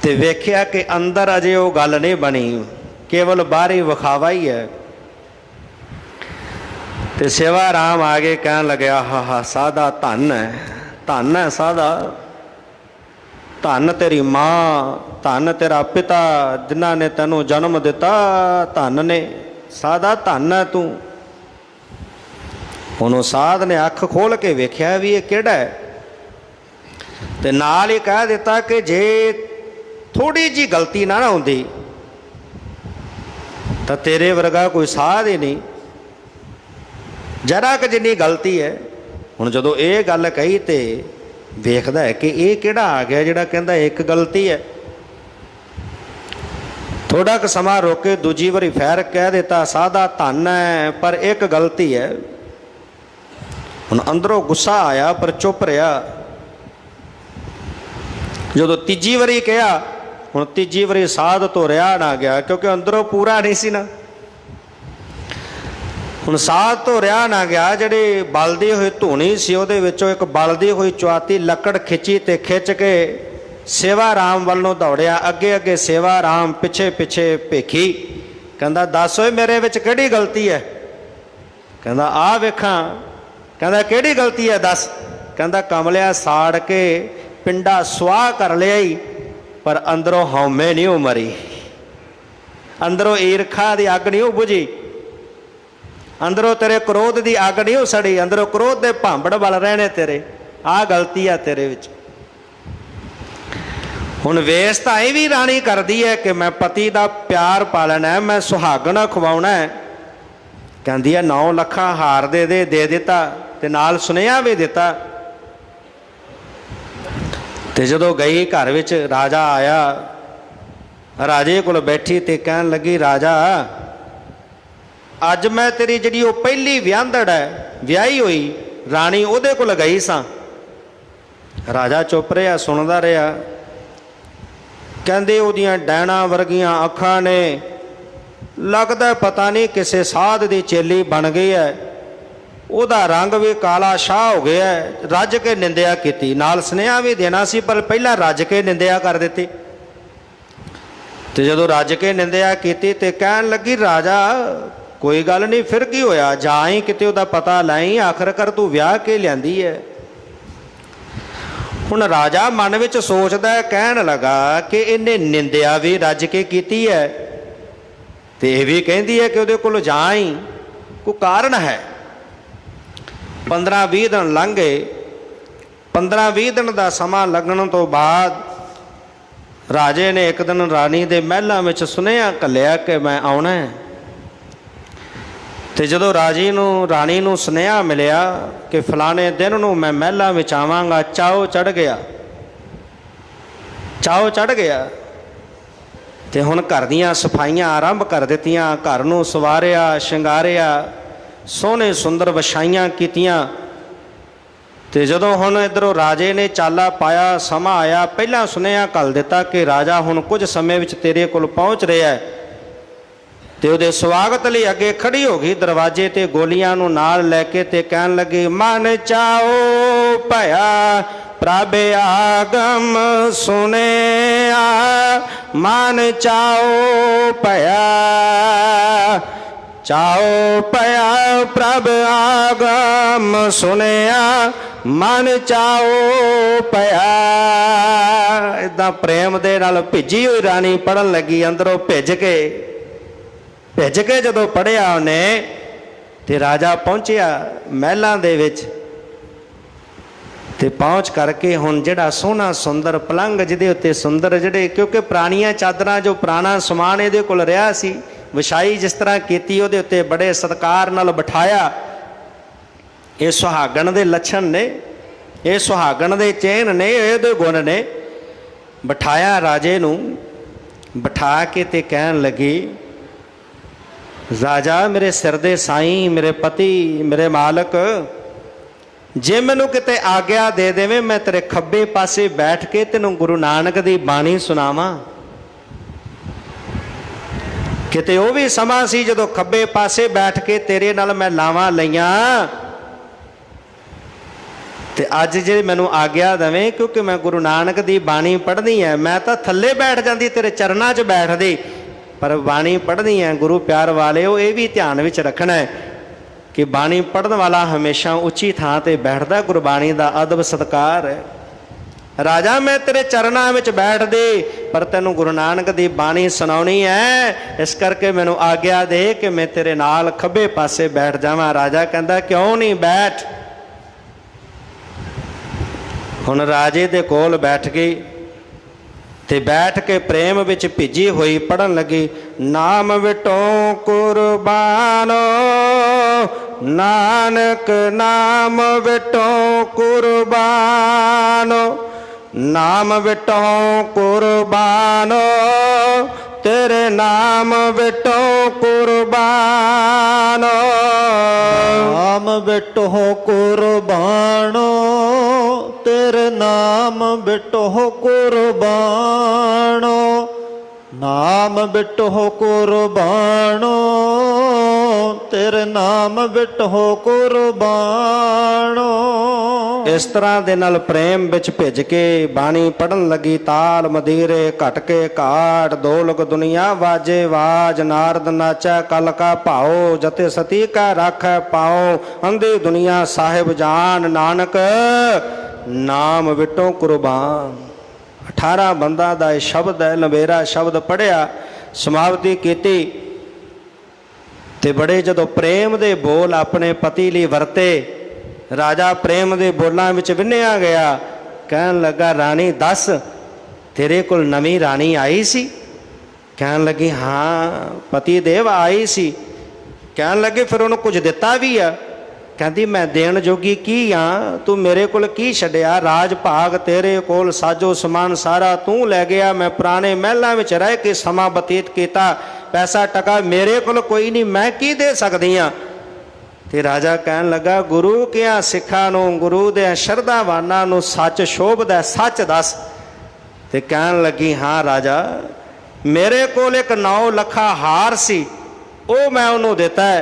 ਤੇ ਵੇਖਿਆ ਕਿ ਅੰਦਰ ਅਜੇ ਉਹ ਗੱਲ ਨਹੀਂ ਬਣੀ, ਕੇਵਲ ਬਾਹਰੀ ਵਿਖਾਵਾ ਹੀ ਹੈ। ਤੇ ਸੇਵਾ ਰਾਮ ਆ ਕੇ ਕਹਿਣ ਲੱਗਿਆ, ਹਾ ਸਾਧਾ ਧੰਨ ਹੈ, ਧੰਨ ਹੈ ਸਾਧਾ, ਧੰਨ ਤੇਰੀ ਮਾਂ, ਧੰਨ ਤੇਰਾ ਪਿਤਾ ਜਿਨ੍ਹਾਂ ਨੇ ਤੈਨੂੰ ਜਨਮ ਦਿੱਤਾ, ਧੰਨ ਨੇ ਸਾਧਾ, ਧੰਨ ਹੈ ਤੂੰ। ਉਹਨੂੰ ਸਾਧ ਨੇ ਅੱਖ ਖੋਲ ਕੇ ਵੇਖਿਆ ਵੀ ਇਹ ਕਿਹੜਾ ਹੈ, ਤੇ ਨਾਲ ਹੀ ਕਹਿ ਦਿੱਤਾ ਕਿ ਜੇ ਥੋੜੀ ਜਿਹੀ ਗਲਤੀ ਨਾ ਹੁੰਦੀ ਤਾਂ ਤੇਰੇ ਵਰਗਾ ਕੋਈ ਸਾਧ ਹੀ ਨਹੀਂ, ਜਰਾ ਕੁ ਜਿੰਨੀ ਗਲਤੀ ਹੈ। ਹੁਣ ਜਦੋਂ ਇਹ ਗੱਲ ਕਹੀ ਤੇ ਵੇਖਦਾ ਹੈ ਕਿ ਇਹ ਕਿਹੜਾ ਆ ਗਿਆ ਜਿਹੜਾ ਕਹਿੰਦਾ ਇੱਕ ਗਲਤੀ ਹੈ। ਥੋੜਾ ਕੁ ਸਮਾਂ ਰੋਕ ਕੇ ਦੂਜੀ ਵਾਰੀ ਫੇਰ ਕਹਿ ਦਿੱਤਾ, ਸਾਧਾ ਧੰਨ ਹੈ ਪਰ ਇੱਕ ਗਲਤੀ ਹੈ। ਹੁਣ ਅੰਦਰੋਂ ਗੁੱਸਾ ਆਇਆ ਪਰ ਚੁੱਪ ਰਿਹਾ। ਜਦੋਂ ਤੀਜੀ ਵਾਰੀ ਕਿਹਾ, ਹੁਣ ਤੀਜੀ ਵਾਰੀ ਸਾਧ ਤੋਂ ਰਿਹਾ ਨਾ ਗਿਆ, ਕਿਉਂਕਿ ਅੰਦਰੋਂ ਪੂਰਾ ਨਹੀਂ ਸੀ ਨਾ। ਹੁਣ ਸਾਧ ਤੋਂ ਰਿਹਾ ਨਾ ਗਿਆ। ਜਿਹੜੀ ਬਲਦੀ ਹੋਈ ਧੂਣੀ ਸੀ ਉਹਦੇ ਵਿੱਚੋਂ ਇੱਕ ਬਲਦੀ ਹੋਈ ਚੁਆਤੀ ਲੱਕੜ ਖਿੱਚੀ, ਤੇ ਖਿੱਚ ਕੇ ਸੇਵਾ ਰਾਮ ਵੱਲ ਨੂੰ ਦੌੜਿਆ। ਅੱਗੇ ਅੱਗੇ ਸੇਵਾ ਰਾਮ, ਪਿੱਛੇ ਪਿੱਛੇ ਭੇਖੀ। ਕਹਿੰਦਾ, ਦੱਸ ਓਏ ਮੇਰੇ ਵਿੱਚ ਕਿਹੜੀ ਗਲਤੀ ਹੈ? ਕਹਿੰਦਾ, ਆ ਵੇਖਾਂ। ਕਹਿੰਦਾ, ਕਿਹੜੀ ਗਲਤੀ ਹੈ ਦੱਸ? ਕਹਿੰਦਾ, ਕਮਲਿਆ ਸਾੜ ਕੇ ਪਿੰਡਾ ਸੁਆਹ ਕਰ ਲਿਆ ਹੀ, ਪਰ ਅੰਦਰੋਂ ਹਉਮੈ ਨਹੀਂ ਉਹ ਮਰੀ, ਅੰਦਰੋਂ ਈਰਖਾ ਦੀ ਅੱਗ ਨਹੀਂ ਉਹ ਬੁਝੀ, ਅੰਦਰੋਂ ਤੇਰੇ ਕ੍ਰੋਧ ਦੀ ਅੱਗ ਨਹੀਂ ਉਹ ਸੜੀ, ਅੰਦਰੋਂ ਕ੍ਰੋਧ ਦੇ ਭਾਂਬੜ ਵੱਲ ਰਹਿਣੇ ਤੇਰੇ। ਆਹ ਗਲਤੀ ਆ ਤੇਰੇ ਵਿੱਚ। ਹੁਣ ਵੇਸ ਤਾਂ ਇਹ ਵੀ ਰਾਣੀ ਕਰਦੀ ਹੈ ਕਿ ਮੈਂ ਪਤੀ ਦਾ ਪਿਆਰ ਪਾਲਣਾ ਹੈ, ਮੈਂ ਸੁਹਾਗਣਾ ਖਵਾਉਣਾ ਹੈ। ਕਹਿੰਦੀ ਹੈ 9 ਲੱਖਾਂ ਹਾਰ ਦੇ ਦਿੱਤਾ ਤੇ ਨਾਲ ਸੁਨੇਹਾ ਵੀ ਦਿੱਤਾ। ਤੇ ਜਦੋਂ ਗਈ ਘਰ ਵਿੱਚ ਰਾਜਾ ਆਇਆ, ਰਾਜੇ ਕੋਲ ਬੈਠੀ ਤੇ ਕਹਿਣ ਲੱਗੀ, ਰਾਜਾ ਅੱਜ ਮੈਂ ਤੇਰੀ ਜਿਹੜੀ ਉਹ ਪਹਿਲੀ ਵਿਆਹੰਦੜ ਹੈ, ਵਿਆਹੀ ਹੋਈ ਰਾਣੀ, ਉਹਦੇ ਕੋਲ ਗਈ ਸਾਂ। ਰਾਜਾ ਚੁੱਪ ਰਿਹਾ, ਸੁਣਦਾ ਰਿਹਾ। ਕਹਿੰਦੇ ਉਹਦੀਆਂ ਡੈਣਾ ਵਰਗੀਆਂ ਅੱਖਾਂ ਨੇ, ਲੱਗਦਾ ਪਤਾ ਨਹੀਂ ਕਿਸੇ ਸਾਧ ਦੀ ਚੇਲੀ ਬਣ ਗਈ ਹੈ। ਉਹਦਾ ਰੰਗ ਵੀ ਕਾਲਾ ਸ਼ਾਹ ਹੋ ਗਿਆ। ਰੱਜ ਕੇ ਨਿੰਦਿਆ ਕੀਤੀ, ਨਾਲ ਸੁਨੇਹਾ ਵੀ ਦੇਣਾ ਸੀ ਪਰ ਪਹਿਲਾਂ ਰੱਜ ਕੇ ਨਿੰਦਿਆ ਕਰ ਦਿੱਤੀ। ਤੇ ਜਦੋਂ ਰੱਜ ਕੇ ਨਿੰਦਿਆ ਕੀਤੀ ਤੇ ਕਹਿਣ ਲੱਗੀ, ਰਾਜਾ ਕੋਈ ਗੱਲ ਨਹੀਂ, ਫਿਰ ਕੀ ਹੋਇਆ, ਜਾਈ ਕਿਤੇ ਉਹਦਾ ਪਤਾ ਲਾਈ, ਆਖਰਕਾਰ ਤੂੰ ਵਿਆਹ ਕੇ ਲਿਆਂਦੀ ਹੈ। ਹੁਣ ਰਾਜਾ ਮਨ ਵਿੱਚ ਸੋਚਦਾ, ਕਹਿਣ ਲੱਗਾ ਕਿ ਇਹਨੇ ਨਿੰਦਿਆ ਵੀ ਰੱਜ ਕੇ ਕੀਤੀ ਹੈ ਤੇ ਇਹ ਵੀ ਕਹਿੰਦੀ ਹੈ ਕਿ ਉਹਦੇ ਕੋਲ ਜਾਈ, ਕੋਈ ਕਾਰਨ ਹੈ। 15-20 ਦਿਨ ਲੰਘ ਗਏ। 15-20 ਦਿਨ ਦਾ ਸਮਾਂ ਲੱਗਣ ਤੋਂ ਬਾਅਦ ਰਾਜੇ ਨੇ ਇੱਕ ਦਿਨ ਰਾਣੀ ਦੇ ਮਹਿਲਾਂ ਵਿੱਚ ਸੁਨੇਹਾ ਘੱਲਿਆ ਕਿ ਮੈਂ ਆਉਣਾ ਹੈ। ਤੇ ਜਦੋਂ ਰਾਣੀ ਨੂੰ ਸੁਨੇਹਾ ਮਿਲਿਆ ਕਿ ਫਲਾਣੇ ਦਿਨ ਨੂੰ ਮੈਂ ਮਹਿਲਾਂ ਵਿੱਚ ਆਵਾਂਗਾ, ਚਾਉ ਚੜ੍ਹ ਗਿਆ। ਤੇ ਹੁਣ ਘਰ ਦੀਆਂ ਸਫਾਈਆਂ ਆਰੰਭ ਕਰ ਦਿੱਤੀਆਂ, ਘਰ ਨੂੰ ਸਵਾਰਿਆ, ਸ਼ਿੰਗਾਰਿਆ, ਸੋਹਣੇ ਸੁੰਦਰ ਵਿਛਾਈਆਂ ਕੀਤੀਆਂ। ਤੇ ਜਦੋਂ ਹੁਣ ਇੱਧਰੋਂ ਰਾਜੇ ਨੇ ਚਾਲਾ ਪਾਇਆ, ਸਮਾਂ ਆਇਆ, ਪਹਿਲਾਂ ਸੁਨੇਹਾ ਘੱਲ ਦਿੱਤਾ ਕਿ ਰਾਜਾ ਹੁਣ ਕੁਝ ਸਮੇਂ ਵਿੱਚ ਤੇਰੇ ਕੋਲ ਪਹੁੰਚ ਰਿਹਾ ਹੈ। ਤੇ ਉਹਦੇ ਸਵਾਗਤ ਲਈ ਅੱਗੇ ਖੜੀ ਹੋ ਗਈ ਦਰਵਾਜ਼ੇ ਤੇ, ਗੋਲੀਆਂ ਨੂੰ ਨਾਲ ਲੈ ਕੇ ਤੇ ਕਹਿਣ ਲੱਗੀ, ਮਨ ਚਾਓ ਭਇਆ ਪ੍ਰਭ ਆਗਮ ਸੁਨੇਆ, ਮਨ ਚਾਓ ਭਇਆ ਪ੍ਰਭ ਆਗਮ ਸੁਨੇਆ, ਮਨ ਚਾਓ ਭਇਆ। ਏਦਾਂ ਪ੍ਰੇਮ ਦੇ ਨਾਲ ਭਿੱਜੀ ਹੋਈ ਰਾਣੀ ਪੜ੍ਹਨ ਲੱਗੀ, ਅੰਦਰੋਂ ਭਿੱਜ ਕੇ ਜਦੋਂ ਪੜ੍ਹਿਆ ਉਹਨੇ ਤੇ ਰਾਜਾ ਪਹੁੰਚਿਆ ਮਹਿਲਾਂ ਦੇ ਵਿੱਚ। ਤੇ ਪਹੁੰਚ ਕਰਕੇ ਹੁਣ ਜਿਹੜਾ ਸੋਹਣਾ ਸੁੰਦਰ ਪਲੰਘ, ਜਿਹਦੇ ਉੱਤੇ ਸੁੰਦਰ ਜਿਹੜੇ, ਕਿਉਂਕਿ ਪੁਰਾਣੀਆਂ ਚਾਦਰਾਂ, ਜੋ ਪੁਰਾਣਾ ਸਮਾਨ ਇਹਦੇ ਕੋਲ ਰਿਹਾ ਸੀ, ਵਿਛਾਈ ਜਿਸ ਤਰ੍ਹਾਂ ਕੀਤੀ, ਉਹਦੇ ਉੱਤੇ ਬੜੇ ਸਤਿਕਾਰ ਨਾਲ ਬਿਠਾਇਆ। ਇਹ ਸੁਹਾਗਣ ਦੇ ਲੱਛਣ ਨੇ, ਇਹ ਸੁਹਾਗਣ ਦੇ ਚਿੰਨ੍ਹ ਨੇ, ਇਹਦੇ ਗੁਣ ਨੇ। ਬਿਠਾਇਆ ਰਾਜੇ ਨੂੰ, ਬਿਠਾ ਕੇ ਤੇ ਕਹਿਣ ਲੱਗੀ, ਰਾਜਾ ਮੇਰੇ ਸਿਰ ਦੇ ਸਾਈਂ, ਮੇਰੇ ਪਤੀ, ਮੇਰੇ ਮਾਲਕ, ਜੇ ਮੈਨੂੰ ਕਿਤੇ ਆਗਿਆ ਦੇ ਦੇਵੇਂ, ਮੈਂ ਤੇਰੇ ਖੱਬੇ ਪਾਸੇ ਬੈਠ ਕੇ ਤੈਨੂੰ ਗੁਰੂ ਨਾਨਕ ਦੀ ਬਾਣੀ ਸੁਣਾਵਾਂ। ਕਿਤੇ ਉਹ ਵੀ ਸਮਾਂ ਸੀ ਜਦੋਂ ਖੱਬੇ ਪਾਸੇ ਬੈਠ ਕੇ ਤੇਰੇ ਨਾਲ ਮੈਂ ਲਾਵਾਂ ਲਈਆਂ, ਤੇ ਅੱਜ ਜੇ ਮੈਨੂੰ ਆਗਿਆ ਦੇਵੇਂ, ਕਿਉਂਕਿ ਮੈਂ ਗੁਰੂ ਨਾਨਕ ਦੀ ਬਾਣੀ ਪੜ੍ਹਨੀ ਹੈ, ਮੈਂ ਤਾਂ ਥੱਲੇ ਬੈਠ ਜਾਂਦੀ, ਤੇਰੇ ਚਰਨਾਂ 'ਚ ਬੈਠਦੀ, ਪਰ ਬਾਣੀ ਪੜ੍ਹਨੀ ਹੈ। ਗੁਰੂ ਪਿਆਰ ਵਾਲਿਓ, ਇਹ ਵੀ ਧਿਆਨ ਵਿੱਚ ਰੱਖਣਾ ਹੈ ਕਿ ਬਾਣੀ ਪੜ੍ਹਨ ਵਾਲਾ ਹਮੇਸ਼ਾ ਉੱਚੀ ਥਾਂ ਤੇ ਬੈਠਦਾ। ਗੁਰਬਾਣੀ ਦਾ ਅਦਬ ਸਤਿਕਾਰ ਹੈ। ਰਾਜਾ ਮੈਂ ਤੇਰੇ ਚਰਨਾਂ ਵਿੱਚ ਬੈਠਦੀ, ਪਰ ਤੈਨੂੰ ਗੁਰੂ ਨਾਨਕ ਦੀ ਬਾਣੀ ਸੁਣਾਉਣੀ ਹੈ, ਇਸ ਕਰਕੇ ਮੈਨੂੰ ਆਗਿਆ ਦੇ ਕਿ ਮੈਂ ਤੇਰੇ ਨਾਲ ਖੱਬੇ ਪਾਸੇ ਬੈਠ ਜਾਵਾਂ। ਰਾਜਾ ਕਹਿੰਦਾ, ਕਿਉਂ ਨਹੀਂ, ਬੈਠ। ਹੁਣ ਰਾਜੇ ਦੇ ਕੋਲ ਬੈਠ ਗਈ ਤੇ ਬੈਠ ਕੇ ਪ੍ਰੇਮ ਵਿੱਚ ਭਿੱਜੀ ਹੋਈ ਪੜ੍ਹਨ ਲੱਗੀ, ਨਾਮ ਵਿਟੋ ਕੁਰਬਾਨੋ, ਨਾਨਕ ਨਾਮ ਵਿਟੋ ਕੁਰਬਾਨੋ, ਨਾਮ ਵਿਟੋ ਕੁਰਬਾਨੋ, ਤੇਰੇ ਨਾਮ ਵਿਟੋ ਕੁਰਬਾਨੋ, ਨਾਮ ਵਿਟੋ ਕੁਰਬਾਨੋ, ਤੇਰੇ ਨਾਮ ਵਿਟੋ ਕੁਰਬਾਨੋ, ਨਾਮ ਵਿਟੋ ਕੁਰਬਾਨੋ, ਤੇਰੇ ਨਾਮ ਵਿਟੋ ਕੁਰਬਾਨੋ। ਇਸ ਤਰ੍ਹਾਂ ਦੇ ਨਾਲ ਪ੍ਰੇਮ ਵਿੱਚ ਭਿੱਜ ਕੇ ਬਾਣੀ ਪੜ੍ਹਨ ਲੱਗੀ। ਤਾਲ ਮਦੀਰੇ ਘਟ ਕੇ ਘਾਟ, ਦੋਲਕ ਦੁਨੀਆ ਵਾਜੇ ਵਾਜ, ਨਾਰਦ ਨਾਚੈ ਕਲ ਕਾ ਭਾਓ, ਜਤੇ ਸਤੀ ਕਾ ਰਾਖੈ ਪਾਓ, ਅੰਧੀ ਦੁਨੀਆ ਸਾਹਿਬ ਜਾਨ, ਨਾਨਕ ਨਾਮ ਵਿਟੋ ਕੁਰਬਾਨ। 18 ਬੰਦਾ ਦਾ ਇਹ ਸ਼ਬਦ ਹੈ, ਲੰਬੇਰਾ ਸ਼ਬਦ ਪੜ੍ਹਿਆ, ਸਮਾਪਤੀ ਕੀਤੀ। ਤੇ ਬੜੇ ਜਦੋਂ ਪ੍ਰੇਮ ਦੇ ਬੋਲ ਆਪਣੇ ਪਤੀ ਲਈ ਵਰਤੇ, ਰਾਜਾ ਪ੍ਰੇਮ ਦੇ ਬੋਲਾਂ ਵਿੱਚ ਵਿੰਨਿਆ ਗਿਆ। ਕਹਿਣ ਲੱਗਾ, ਰਾਣੀ ਦੱਸ ਤੇਰੇ ਕੋਲ ਨਵੀਂ ਰਾਣੀ ਆਈ ਸੀ? ਕਹਿਣ ਲੱਗੀ ਹਾਂ ਪਤੀ ਦੇਵ ਆਈ ਸੀ। ਕਹਿਣ ਲੱਗੇ ਫਿਰ ਉਹਨੂੰ ਕੁਝ ਦਿੱਤਾ ਵੀ ਆ? ਕਹਿੰਦੀ ਮੈਂ ਦੇਣ ਜੋਗੀ ਕੀ ਆ, ਤੂੰ ਮੇਰੇ ਕੋਲ ਕੀ ਛੱਡਿਆ? ਰਾਜ ਭਾਗ ਤੇਰੇ ਕੋਲ, ਸਾਜੋ ਸਮਾਨ ਸਾਰਾ ਤੂੰ ਲੈ ਗਿਆ। ਮੈਂ ਪੁਰਾਣੇ ਮਹਿਲਾਂ ਵਿੱਚ ਰਹਿ ਕੇ ਸਮਾਂ ਬਤੀਤ ਕੀਤਾ, ਪੈਸਾ ਟਕਾ ਮੇਰੇ ਕੋਲ ਕੋਈ ਨਹੀਂ, ਮੈਂ ਕੀ ਦੇ ਸਕਦੀ ਆ? ਤੇ ਰਾਜਾ ਕਹਿਣ ਲੱਗਾ ਗੁਰੂ ਕਿਹਾ ਸਿੱਖਾਂ ਨੂੰ, ਗੁਰੂ ਦੇ ਸ਼ਰਧਾਵਾਨਾਂ ਨੂੰ ਸੱਚ ਸ਼ੋਭਦਾ, ਸੱਚ ਦੱਸ। ਤੇ ਕਹਿਣ ਲੱਗੀ ਹਾਂ ਰਾਜਾ, ਮੇਰੇ ਕੋਲ ਇੱਕ 9 ਲੱਖਾ ਹਾਰ ਸੀ, ਉਹ ਮੈਂ ਉਹਨੂੰ ਦਿੱਤਾ ਹੈ,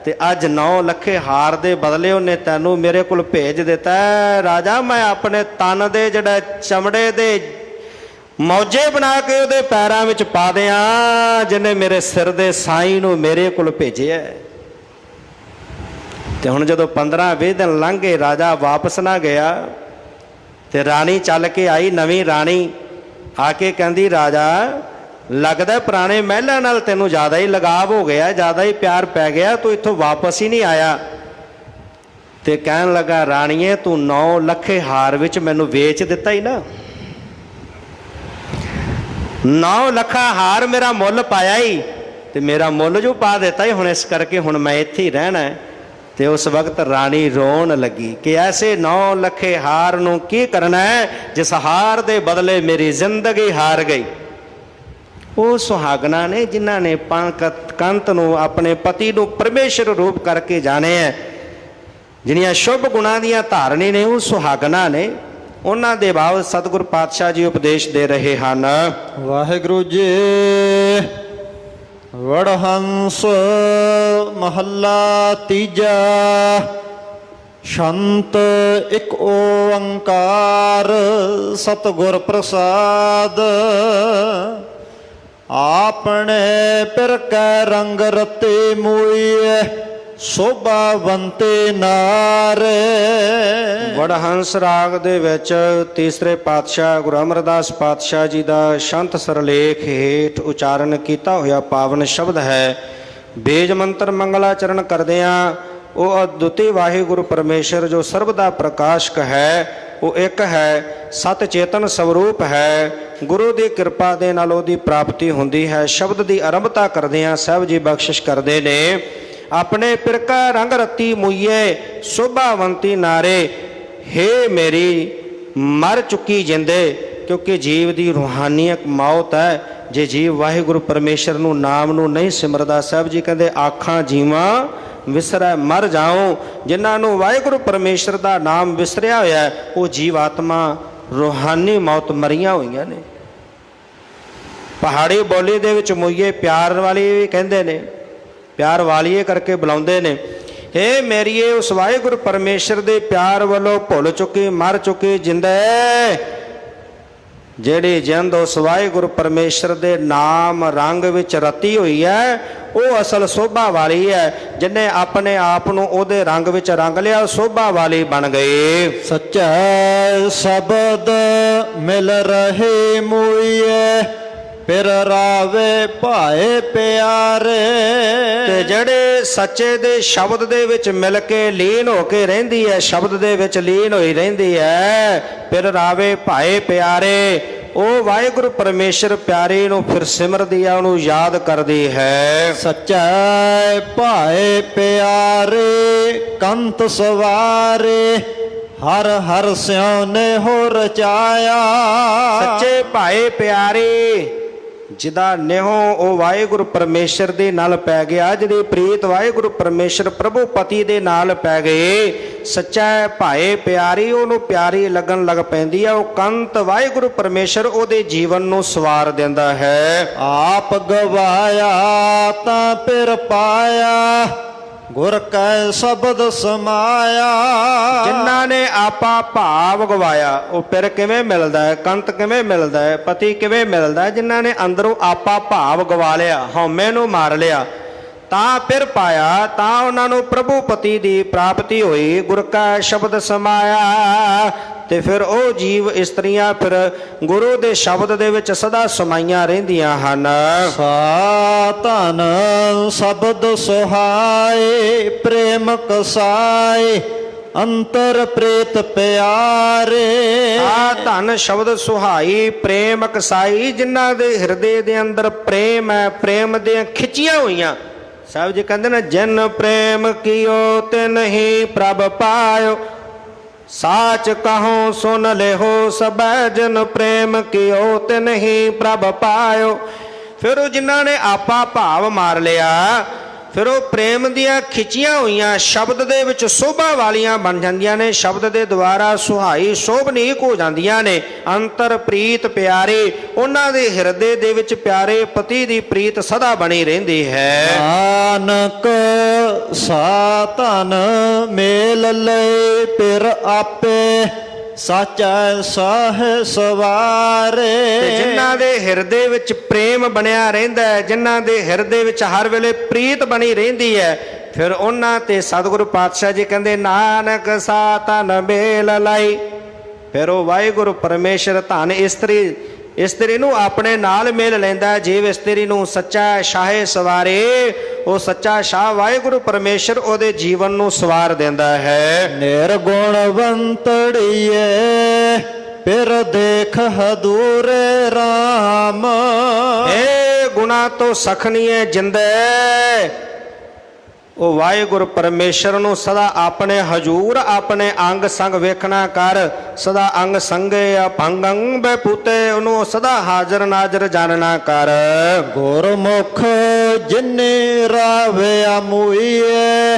ਤੇ ਅੱਜ 9 ਲੱਖੇ ਹਾਰ ਦੇ ਬਦਲੇ ਉਹਨੇ ਤੈਨੂੰ ਮੇਰੇ ਕੋਲ ਭੇਜ ਦਿੱਤਾ ਹੈ। ਰਾਜਾ ਮੈਂ ਆਪਣੇ ਤਨ ਦੇ ਜਿਹੜਾ ਚਮੜੇ ਦੇ ਮੌਜੇ ਬਣਾ ਕੇ ਉਹਦੇ ਪੈਰਾਂ ਵਿੱਚ ਪਾ ਦਿਆਂ, ਜਿਹਨੇ ਮੇਰੇ ਸਿਰ ਦੇ ਸਾਈਂ ਨੂੰ ਮੇਰੇ ਕੋਲ ਭੇਜਿਆ। ਤੇ ਹੁਣ ਜਦੋਂ 15-20 ਦਿਨ ਲੰਘ ਗਏ, ਰਾਜਾ ਵਾਪਸ ਨਾ ਗਿਆ, ਤੇ ਰਾਣੀ ਚੱਲ ਕੇ ਆਈ, ਨਵੀਂ ਰਾਣੀ ਆ ਕੇ ਕਹਿੰਦੀ ਰਾਜਾ ਲੱਗਦਾ ਪੁਰਾਣੇ ਮਹਿਲਾਂ ਨਾਲ ਤੈਨੂੰ ਜ਼ਿਆਦਾ ਹੀ ਲਗਾਵ ਹੋ ਗਿਆ, ਜ਼ਿਆਦਾ ਹੀ ਪਿਆਰ ਪੈ ਗਿਆ, ਤੂੰ ਇੱਥੋਂ ਵਾਪਸ ਹੀ ਨਹੀਂ ਆਇਆ। ਤੇ ਕਹਿਣ ਲੱਗਾ ਰਾਣੀਏ ਤੂੰ 9 ਲੱਖੇ ਹਾਰ ਵਿੱਚ ਮੈਨੂੰ ਵੇਚ ਦਿੱਤਾ ਹੀ ਨਾ, 9 ਲੱਖਾ ਹਾਰ ਮੇਰਾ ਮੁੱਲ ਪਾਇਆ ਹੀ, ਤੇ ਮੇਰਾ ਮੁੱਲ ਜੋ ਪਾ ਦਿੱਤਾ ਹੀ, ਹੁਣ ਇਸ ਕਰਕੇ ਹੁਣ ਮੈਂ ਇੱਥੇ ਹੀ ਰਹਿਣਾ ਹੈ। ਤੇ ਉਸ ਵਕਤ ਰਾਣੀ ਰੋਣ ਲੱਗੀ ਕਿ ਐਸੇ 9 ਲੱਖੇ ਹਾਰ ਨੂੰ ਕੀ ਕਰਨਾ ਹੈ ਜਿਸ ਹਾਰ ਦੇ ਬਦਲੇ ਮੇਰੀ ਜ਼ਿੰਦਗੀ ਹਾਰ ਗਈ। ਉਹ ਸੁਹਾਗਣਾ ਨੇ ਜਿਨ੍ਹਾਂ ਨੇ ਕੰਤ ਨੂੰ ਆਪਣੇ ਪਤੀ ਨੂੰ ਪਰਮੇਸ਼ਰ ਰੂਪ ਕਰਕੇ ਜਾਣਿਆ, ਜਿਹੜੀਆਂ ਸ਼ੁਭ ਗੁਣਾਂ ਦੀਆਂ ਧਾਰਨੀ ਨੇ, ਉਹ ਸੁਹਾਗਣਾ ਨੇ। ਉਹਨਾਂ ਦੇ ਬਾਬਤ ਸਤਿਗੁਰ ਪਾਤਸ਼ਾਹ ਜੀ ਉਪਦੇਸ਼ ਦੇ ਰਹੇ ਹਨ। ਵਾਹਿਗੁਰੂ ਜੀ। ਵਡਹੰਸ ਮਹੱਲਾ ਤੀਜਾ। ਸ਼ੰਤ ਇੱਕ ਓੰਕਾਰ ਸਤਿਗੁਰ ਪ੍ਰਸਾਦ। ਆਪਣੇ ਪਿਰ ਕੈ ਰੰਗ ਰਤੇ ਮੋਈਐ ਸੋਭਾਵੰਤੇ ਨਾਰੇ। ਵਡਹੰਸ ਰਾਗ ਦੇ ਵਿੱਚ ਤੀਸਰੇ ਪਾਤਸ਼ਾਹ ਗੁਰੂ ਅਮਰਦਾਸ ਪਾਤਸ਼ਾਹ ਜੀ ਦਾ ਸ਼ੰਤ ਸਰਲੇਖ ਹੇਠ ਉਚਾਰਨ ਕੀਤਾ ਹੋਇਆ ਪਾਵਨ ਸ਼ਬਦ ਹੈ। ਬੇਜ ਮੰਤਰ ਮੰਗਲਾਚਰਨ ਕਰਦਿਆਂ ਉਹ ਅਦੁੱਤੀ ਵਾਹਿਗੁਰੂ ਪਰਮੇਸ਼ਰ ਜੋ ਸਰਬ ਦਾ ਪ੍ਰਕਾਸ਼ਕ ਹੈ, ਉਹ ਇੱਕ ਹੈ, ਸਤ ਚੇਤਨ ਸਵਰੂਪ ਹੈ। ਗੁਰੂ ਦੀ ਕਿਰਪਾ ਦੇ ਨਾਲ ਉਹਦੀ ਪ੍ਰਾਪਤੀ ਹੁੰਦੀ ਹੈ। ਸ਼ਬਦ ਦੀ ਆਰੰਭਤਾ ਕਰਦਿਆਂ ਸਾਹਿਬ ਜੀ ਬਖਸ਼ਿਸ਼ ਕਰਦੇ ਨੇ, ਆਪਣੇ ਪਿਰਕਾ ਰੰਗ ਰਤੀ ਮੁਈਏ ਸੋਭਾਵੰਤੀ ਨਾਰੇ। ਹੇ ਮੇਰੀ ਮਰ ਚੁੱਕੀ ਜਿੰਦੇ, ਕਿਉਂਕਿ ਜੀਵ ਦੀ ਰੂਹਾਨੀਅਤ ਮੌਤ ਹੈ ਜੇ ਜੀਵ ਵਾਹਿਗੁਰੂ ਪਰਮੇਸ਼ਰ ਨੂੰ ਨਾਮ ਨੂੰ ਨਹੀਂ ਸਿਮਰਦਾ। ਸਾਹਿਬ ਜੀ ਕਹਿੰਦੇ ਆਖਾਂ ਜੀਵਾਂ ਵਿਸਰੈ ਮਰ ਜਾਉ। ਜਿਨ੍ਹਾਂ ਨੂੰ ਵਾਹਿਗੁਰੂ ਪਰਮੇਸ਼ਰ ਦਾ ਨਾਮ ਵਿਸਰਿਆ ਹੋਇਆ ਉਹ ਜੀਵ ਆਤਮਾ ਰੂਹਾਨੀ ਮੌਤ ਮਰੀਆਂ ਹੋਈਆਂ ਨੇ। ਪਹਾੜੀ ਬੋਲੀ ਦੇ ਵਿੱਚ ਮੁਈਏ ਪਿਆਰ ਵਾਲੀ ਵੀ ਕਹਿੰਦੇ ਨੇ, ਪਿਆਰ ਵਾਲੀਏ ਕਰਕੇ ਬੁਲਾਉਂਦੇ ਨੇ। ਹੇ ਮੇਰੀਏ ਉਸ ਵਾਹਿਗੁਰੂ ਪਰਮੇਸ਼ਰ ਦੇ ਪਿਆਰ ਵੱਲੋਂ ਭੁੱਲ ਚੁੱਕੀ ਮਰ ਚੁੱਕੀ ਜਿੰਦੇ, ਜਿਹੜੀ ਜਿੰਦ ਉਸ ਵਾਹਿਗੁਰੂ ਪਰਮੇਸ਼ਰ ਦੇ ਨਾਮ ਰੰਗ ਵਿੱਚ ਰਤੀ ਹੋਈ ਹੈ, ਉਹ ਅਸਲ ਸੋਭਾ ਵਾਲੀ ਹੈ। ਜਿਹਨੇ ਆਪਣੇ ਆਪ ਨੂੰ ਉਹਦੇ ਰੰਗ ਵਿੱਚ ਰੰਗ ਲਿਆ, ਸੋਭਾ ਵਾਲੀ ਬਣ ਗਈ। ਸੱਚਾ ਸ਼ਬਦ ਮਿਲ ਰਹੇ ਮੋਈਏ ਪਿਰ ਰਾਵੇ ਭਾਏ ਪਿਆਰੇ। ਤੇ ਜਿਹੜੇ ਸੱਚੇ ਦੇ ਸ਼ਬਦ ਦੇ ਵਿੱਚ ਮਿਲ ਕੇ ਲੀਨ ਹੋ ਕੇ ਰਹਿੰਦੀ ਹੈ, ਸ਼ਬਦ ਦੇ ਵਿੱਚ ਲੀਨ ਹੋਈ ਰਹਿੰਦੀ ਹੈ, ਪਿਰ ਰਾਵੇ ਭਾਏ ਪਿਆਰੇ, ਉਹ ਵਾਹਿਗੁਰੂ ਪਰਮੇਸ਼ਰ ਪਿਆਰੇ ਨੂੰ ਫਿਰ ਸਿਮਰਦੀ ਹੈ, ਉਹਨੂੰ ਯਾਦ ਕਰਦੀ ਹੈ। ਸੱਚਾ ਭਾਏ ਪਿਆਰੇ ਕੰਤ ਸਵਾਰੇ ਹਰ ਹਰ ਸਿਉ ਨੇ ਹੋ ਰਚਾਇਆ। ਸੱਚੇ ਭਾਏ ਪਿਆਰੇ ਜਿਹਦਾ ਨਿਹੋ ਉਹ ਵਾਹਿਗੁਰੂ ਪਰਮੇਸ਼ਰ ਦੇ ਨਾਲ ਪੈ ਗਿਆ, ਜਿਹਦੀ ਪ੍ਰੀਤ ਵਾਹਿਗੁਰੂ ਪਰਮੇਸ਼ਰ ਪ੍ਰਭੂ ਪਤੀ ਦੇ ਨਾਲ ਪੈ ਗਏ। ਸੱਚਾ ਭਾਏ ਪਿਆਰੀ ਉਹਨੂੰ ਪਿਆਰੀ ਲੱਗਣ ਲੱਗ ਪੈਂਦੀ ਹੈ। ਉਹ ਕੰਤ ਵਾਹਿਗੁਰੂ ਪਰਮੇਸ਼ਰ ਉਹਦੇ ਜੀਵਨ ਨੂੰ ਸਵਾਰ ਦਿੰਦਾ ਹੈ। ਆਪ ਗਵਾਇਆ ਤਾਂ ਪਿਰ ਪਾਇਆ ਗੁਰ ਕੈ ਸ਼ਬਦ ਸਮਾਇਆ। ਜਿਨ੍ਹਾਂ ਨੇ ਆਪਾ ਭਾਵ ਗਵਾਇਆ, ਉਹ ਪਿਰ ਕਿਵੇਂ ਮਿਲਦਾ ਹੈ, ਕੰਤ ਕਿਵੇਂ ਮਿਲਦਾ ਹੈ, ਪਤੀ ਕਿਵੇਂ ਮਿਲਦਾ ਹੈ? ਜਿਨ੍ਹਾਂ ਨੇ ਅੰਦਰੋਂ ਆਪਾ ਭਾਵ ਗਵਾ ਲਿਆ, ਹਉਮੈ ਨੂੰ ਮਾਰ ਲਿਆ, ਤਾਂ ਪਿਰ ਪਾਇਆ, ਤਾਂ ਉਹਨਾਂ ਨੂੰ ਪ੍ਰਭੂ ਪਤੀ ਦੀ ਪ੍ਰਾਪਤੀ ਹੋਈ। ਗੁਰ ਕਾ ਸ਼ਬਦ ਸਮਾਇਆ। ਤੇ ਫਿਰ ਉਹ ਜੀਵ ਇਸਤਰੀਆਂ ਫਿਰ ਗੁਰੂ ਦੇ ਸ਼ਬਦ ਦੇ ਵਿੱਚ ਸਦਾ ਸਮਾਈਆਂ ਰਹਿੰਦੀਆਂ ਹਨ। ਸਾ ਧਨ ਸ਼ਬਦ ਸੁਹਾਏ ਪ੍ਰੇਮ ਕਸਾਏ ਅੰਤਰ ਪ੍ਰੀਤ ਪਿਆਰੇ। ਆ ਧਨ ਸ਼ਬਦ ਸੁਹਾਈ ਪ੍ਰੇਮ ਕਸਾਈ, ਜਿਨ੍ਹਾਂ ਦੇ ਹਿਰਦੇ ਦੇ ਅੰਦਰ ਪ੍ਰੇਮ ਹੈ, ਪ੍ਰੇਮ ਦੀਆਂ ਖਿੱਚੀਆਂ ਹੋਈਆਂ। ਸਾਹਿਬ ਜੀ ਕਹਿੰਦੇ ਨੇ ਜਿਨ ਪ੍ਰੇਮ ਕੀਓ ਤਿਨ ਹੀ ਪ੍ਰਭ ਪਾਇਓ, ਸਾਚ ਕਹੋ ਸੁਨ ਲਿਹੋ ਸਬੈ, ਜਿਨ ਪ੍ਰੇਮ ਕੀਓ ਤਿਨ ਹੀ ਪ੍ਰਭ ਪਾਇਓ। ਫਿਰ ਉਹ ਜਿਨ੍ਹਾਂ ਨੇ ਆਪਾ ਭਾਵ ਮਾਰ ਲਿਆ, ਫਿਰ ਉਹ ਪ੍ਰੇਮ ਦੀਆਂ ਖਿੱਚੀਆਂ ਹੋਈਆਂ ਸ਼ਬਦ ਦੇ ਵਿੱਚ ਸੋਭਾ ਵਾਲੀਆਂ ਬਣ ਜਾਂਦੀਆਂ ਨੇ, ਸ਼ਬਦ ਦੇ ਦੁਆਰਾ ਸੁਹਾਈ ਸ਼ੋਭਨੀਕ ਹੋ ਜਾਂਦੀਆਂ ਨੇ। ਅੰਤਰ ਪ੍ਰੀਤ ਪਿਆਰੇ, ਉਹਨਾਂ ਦੇ ਹਿਰਦੇ ਦੇ ਵਿੱਚ ਪਿਆਰੇ ਪਤੀ ਦੀ ਪ੍ਰੀਤ ਸਦਾ ਬਣੀ ਰਹਿੰਦੀ ਹੈ। ਨਾਨਕ ਸਾ ਧਨ ਮੇਲ ਲੈ ਪਿਰ ਆਪੇ, ਸਾਚਾ ਸਾਹਿ ਸਵਾਰੇ। ਤੇ ਜਿਨ੍ਹਾਂ ਦੇ ਹਿਰਦੇ ਵਿੱਚ ਪ੍ਰੇਮ ਬਣਿਆ ਰਹਿੰਦਾ ਹੈ, ਜਿਨ੍ਹਾਂ ਦੇ ਹਿਰਦੇ ਵਿੱਚ ਹਰ ਵੇਲੇ ਪ੍ਰੀਤ ਬਣੀ ਰਹਿੰਦੀ ਹੈ, ਫਿਰ ਉਹਨਾਂ ਤੇ ਸਤਿਗੁਰੂ ਪਾਤਸ਼ਾਹ ਜੀ ਕਹਿੰਦੇ ਨਾਨਕ ਸਾ ਧਨ ਮੇਲ ਲਾਈ। ਫਿਰ ਉਹ ਵਾਹਿਗੁਰੂ ਪਰਮੇਸ਼ਰ ਧਨ ਇਸਤਰੀ ਨੂੰ ਆਪਣੇ ਨਾਲ ਮੇਲ ਲੈਂਦਾ। ਜੀਵ ਇਸਤਰੀ ਨੂੰ ਸੱਚਾ ਸ਼ਾਹੇ ਸਵਾਰੇ, ਉਹ ਸੱਚਾ ਸ਼ਾਹ ਵਾਹਿਗੁਰੂ ਪਰਮੇਸ਼ਰ ਉਹਦੇ ਜੀਵਨ ਨੂੰ ਸਵਾਰ ਦਿੰਦਾ ਹੈ। ਨਿਰਗੁਣਵੰਤੜੀਏ ਫਿਰ ਦੇਖ ਹਦੂਰੇ ਰਾਮ, ਇਹ ਗੁਣਾ ਤੋਂ ਸਖਣੀਏ ਜਿੰਦੇ, ਉਹ ਵਾਹਿਗੁਰੂ ਪਰਮੇਸ਼ਰ ਨੂੰ ਸਦਾ ਆਪਣੇ ਹਜੂਰ ਆਪਣੇ ਅੰਗ ਸੰਗ ਵੇਖਣਾ ਕਰ। ਸਦਾ ਅੰਗ ਸੰਗੇ ਅਭੰਗ ਅੰਗ ਬਪੂਤੇ, ਉਹਨੂੰ ਸਦਾ ਹਾਜ਼ਰ ਨਾਜ਼ਰ ਜਾਣਨਾ ਕਰ। ਗੁਰਮੁਖ ਜਿਨੇ ਰਾਵਿਆ ਮੂਈਏ,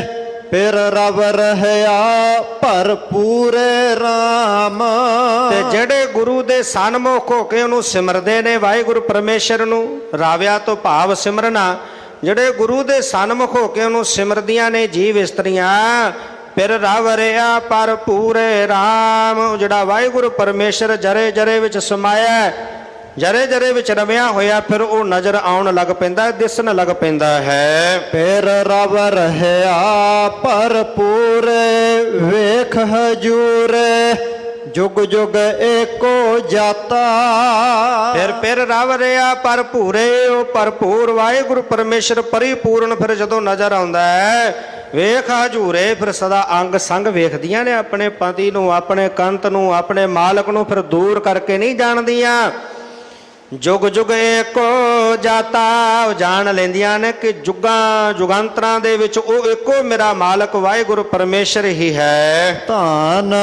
ਫਿਰ ਰਵ ਰਹਿਆ ਭਰਪੂਰੇ ਰਾਮ। ਤੇ ਜਿਹੜੇ ਗੁਰੂ ਦੇ ਸਨਮੁਖ ਹੋ ਕੇ ਉਹਨੂੰ ਸਿਮਰਦੇ ਨੇ ਵਾਹਿਗੁਰੂ ਪਰਮੇਸ਼ਰ ਨੂੰ, ਰਾਵਿਆ ਤੋਂ ਭਾਵ ਸਿਮਰਨਾ, ਜਿਹੜੇ ਗੁਰੂ ਦੇ ਸਨਮੁਖ ਹੋ ਕੇ ਉਹਨੂੰ ਸਿਮਰਦੀਆਂ ਨੇ ਜੀਵ ਇਸਤਰੀਆਂ, ਫਿਰ ਰਵ ਰਿਆ ਭਰਪੂਰੇ ਰਾਮ। ਜਿਹੜਾ ਵਾਹਿਗੁਰੂ ਪਰਮੇਸ਼ਰ ਜਰੇ ਜਰੇ ਵਿੱਚ ਸਮਾਇਆ, ਜਰੇ ਜਰੇ ਵਿੱਚ ਰਵਿਆ ਹੋਇਆ, ਫਿਰ ਉਹ ਨਜ਼ਰ ਆਉਣ ਲੱਗ ਪੈਂਦਾ, ਦਿਸਣ ਲੱਗ ਪੈਂਦਾ ਹੈ। ਫਿਰ ਰਵ ਰਹਿਆ ਭਰਪੂਰੇ ਵੇਖ ਹਜੂਰੇ, ਜੁਗ ਜੁਗ ਏਕੋ ਜਾਤਾ। ਫਿਰ ਰਵ ਰਿਆ ਭਰਪੂਰੇ, ਉਹ ਭਰਪੂਰ ਵਾਹਿਗੁਰੂ ਪਰਮੇਸ਼ਰ ਪਰਿਪੂਰਨ ਫਿਰ ਜਦੋਂ ਨਜ਼ਰ ਆਉਂਦਾ ਹੈ, ਵੇਖ ਹਜੂਰੇ, ਫਿਰ ਸਦਾ ਅੰਗ ਸੰਗ ਵੇਖਦੀਆਂ ਨੇ ਆਪਣੇ ਪਤੀ ਨੂੰ, ਆਪਣੇ ਕੰਤ ਨੂੰ, ਆਪਣੇ ਮਾਲਕ ਨੂੰ, ਫਿਰ ਦੂਰ ਕਰਕੇ ਨਹੀਂ ਜਾਣਦੀਆਂ। ਜੁਗ ਜੁਗ ਏਕੋ ਜਾਤਾ, ਉਹ ਜਾਣ ਲੈਂਦੀਆਂ ਨੇ ਕਿ ਜੁਗਾਂ ਜੁਗਾਂਤਰਾਂ ਦੇ ਵਿੱਚ ਉਹ ਇੱਕੋ ਮੇਰਾ ਮਾਲਕ ਵਾਹਿਗੁਰੂ ਪਰਮੇਸ਼ਰ ਹੀ ਹੈ। ਧਨ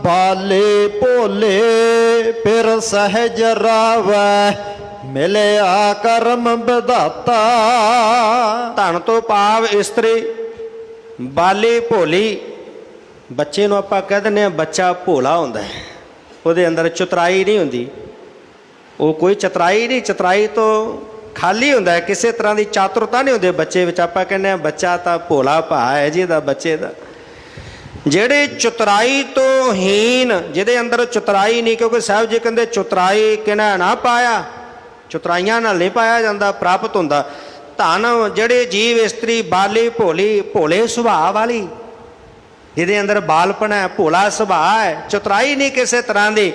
ਬਾਲੇ ਭੋਲੇ ਫਿਰ ਸਹਿਜ ਰਾਵੈ, ਮਿਲਿਆ ਕਰਮ ਵਿਧਾਤਾ। ਧਨ ਤੋਂ ਭਾਵ ਇਸਤਰੀ ਬਾਲੀ ਭੋਲੀ। ਬੱਚੇ ਨੂੰ ਆਪਾਂ ਕਹਿ ਦਿੰਦੇ ਹਾਂ ਬੱਚਾ ਭੋਲਾ ਹੁੰਦਾ ਹੈ, ਉਹਦੇ ਅੰਦਰ ਚਤੁਰਾਈ ਨਹੀਂ ਹੁੰਦੀ। ਉਹ ਕੋਈ ਚਤੁਰਾਈ ਨਹੀਂ, ਚਤੁਰਾਈ ਤੋਂ ਖਾਲੀ ਹੁੰਦਾ ਹੈ, ਕਿਸੇ ਤਰ੍ਹਾਂ ਦੀ ਚਾਤੁਰਤਾ ਨਹੀਂ ਹੁੰਦੀ ਬੱਚੇ ਵਿੱਚ। ਆਪਾਂ ਕਹਿੰਦੇ ਹਾਂ ਬੱਚਾ ਤਾਂ ਭੋਲਾ ਭਾ ਹੈ ਜੀ ਦਾ ਬੱਚੇ ਦਾ। ਜਿਹੜੇ ਚਤੁਰਾਈ ਤੋਂ ਹੀਨ, ਜਿਹਦੇ ਅੰਦਰ ਚਤੁਰਾਈ ਨਹੀਂ, ਕਿਉਂਕਿ ਸਾਹਿਬ ਜੀ ਕਹਿੰਦੇ ਚਤੁਰਾਈ ਕਿਨਾ ਨਾ ਪਾਇਆ, ਚਤੁਰਾਈਆਂ ਨਾਲ ਨਹੀਂ ਪਾਇਆ ਜਾਂਦਾ, ਪ੍ਰਾਪਤ ਹੁੰਦਾ। ਧਨ ਜਿਹੜੇ ਜੀਵ ਇਸਤਰੀ ਬਾਲੀ ਭੋਲੀ, ਭੋਲੇ ਸੁਭਾਅ ਵਾਲੀ, ਜਿਹਦੇ ਅੰਦਰ ਬਾਲਪਨ ਹੈ, ਭੋਲਾ ਸੁਭਾਅ ਹੈ, ਚਤੁਰਾਈ ਨਹੀਂ ਕਿਸੇ ਤਰ੍ਹਾਂ ਦੀ।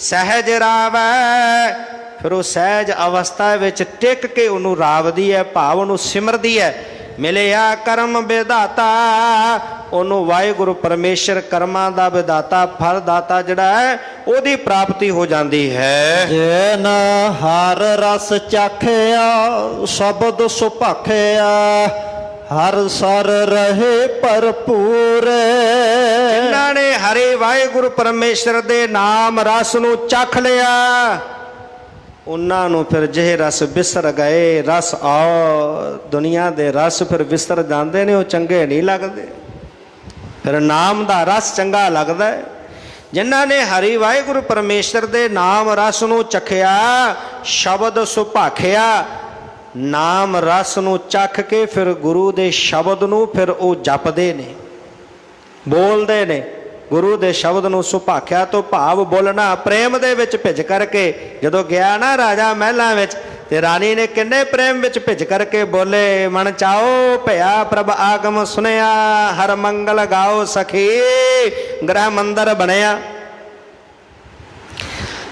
ਸਹਿਜ ਰਾਵੈ, ਫਿਰ ਉਹ ਸਹਿਜ ਅਵਸਥਾ ਵਿੱਚ ਟਿਕ ਕੇ ਉਹਨੂੰ ਰਾਵਦੀ ਹੈ, ਭਾਵ ਉਹਨੂੰ ਸਿਮਰਦੀ ਹੈ। ਮਿਲਿਆ ਕਰਮ ਵਿਧਾਤਾ, ਉਹਨੂੰ ਵਾਹਿਗੁਰੂ ਪਰਮੇਸ਼ਰ ਕਰਮਾਂ ਦਾ ਵਿਧਾਤਾ, ਫਲ ਦਾਤਾ ਜਿਹੜਾ ਹੈ, ਉਹਦੀ ਪ੍ਰਾਪਤੀ ਹੋ ਜਾਂਦੀ ਹੈ। ਜਿਨ ਹਰ ਰਸ ਚਾਖਿਆ ਸ਼ਬਦ ਸੁਭਾਖਿਆ, ਹਰ ਸਰ ਰਹੇ ਭਰਪੂਰੇ। ਜਿਨ੍ਹਾਂ ਨੇ ਹਰੇ ਵਾਹਿਗੁਰੂ ਪਰਮੇਸ਼ਰ ਦੇ ਨਾਮ ਰਸ ਨੂੰ ਚੱਖ ਲਿਆ, ਉਹਨਾਂ ਨੂੰ ਫਿਰ ਜਿਹੇ ਰਸ ਵਿਸਰ ਗਏ। ਰਸ ਆਓ, ਦੁਨੀਆ ਦੇ ਰਸ ਫਿਰ ਵਿਸਰ ਜਾਂਦੇ ਨੇ, ਉਹ ਚੰਗੇ ਨਹੀਂ ਲੱਗਦੇ, ਫਿਰ ਨਾਮ ਦਾ ਰਸ ਚੰਗਾ ਲੱਗਦਾ ਹੈ। ਜਿਨ੍ਹਾਂ ਨੇ ਹਰੀ ਵਾਹਿਗੁਰੂ ਪਰਮੇਸ਼ਰ ਦੇ ਨਾਮ ਰਸ ਨੂੰ ਚਖਿਆ, ਸ਼ਬਦ ਸੁਭਾਖਿਆ, ਨਾਮ ਰਸ ਨੂੰ ਚੱਖ ਕੇ ਫਿਰ ਗੁਰੂ ਦੇ ਸ਼ਬਦ ਨੂੰ ਫਿਰ ਉਹ ਜਪਦੇ ਨੇ, ਬੋਲਦੇ ਨੇ। ਗੁਰੂ ਦੇ ਸ਼ਬਦ ਨੂੰ ਸੁਭਾਖਿਆ ਤੋਂ ਭਾਵ ਬੋਲਣਾ ਪ੍ਰੇਮ ਦੇ ਵਿੱਚ ਭਿੱਜ ਕਰਕੇ। ਜਦੋਂ ਗਿਆ ਨਾ ਰਾਜਾ ਮਹਿਲਾਂ ਵਿੱਚ, ਤੇ ਰਾਣੀ ਨੇ ਕਿੰਨੇ ਪ੍ਰੇਮ ਵਿੱਚ ਭਿੱਜ ਕਰਕੇ ਬੋਲੇ, ਮਨ ਚਾਓ ਭਇਆ ਪ੍ਰਭ ਆਗਮ ਸੁਨਿਆ, ਹਰ ਮੰਗਲ ਗਾਓ ਸਖੀ, ਗ੍ਰਹਿ ਮੰਦਰ ਬਣਿਆ।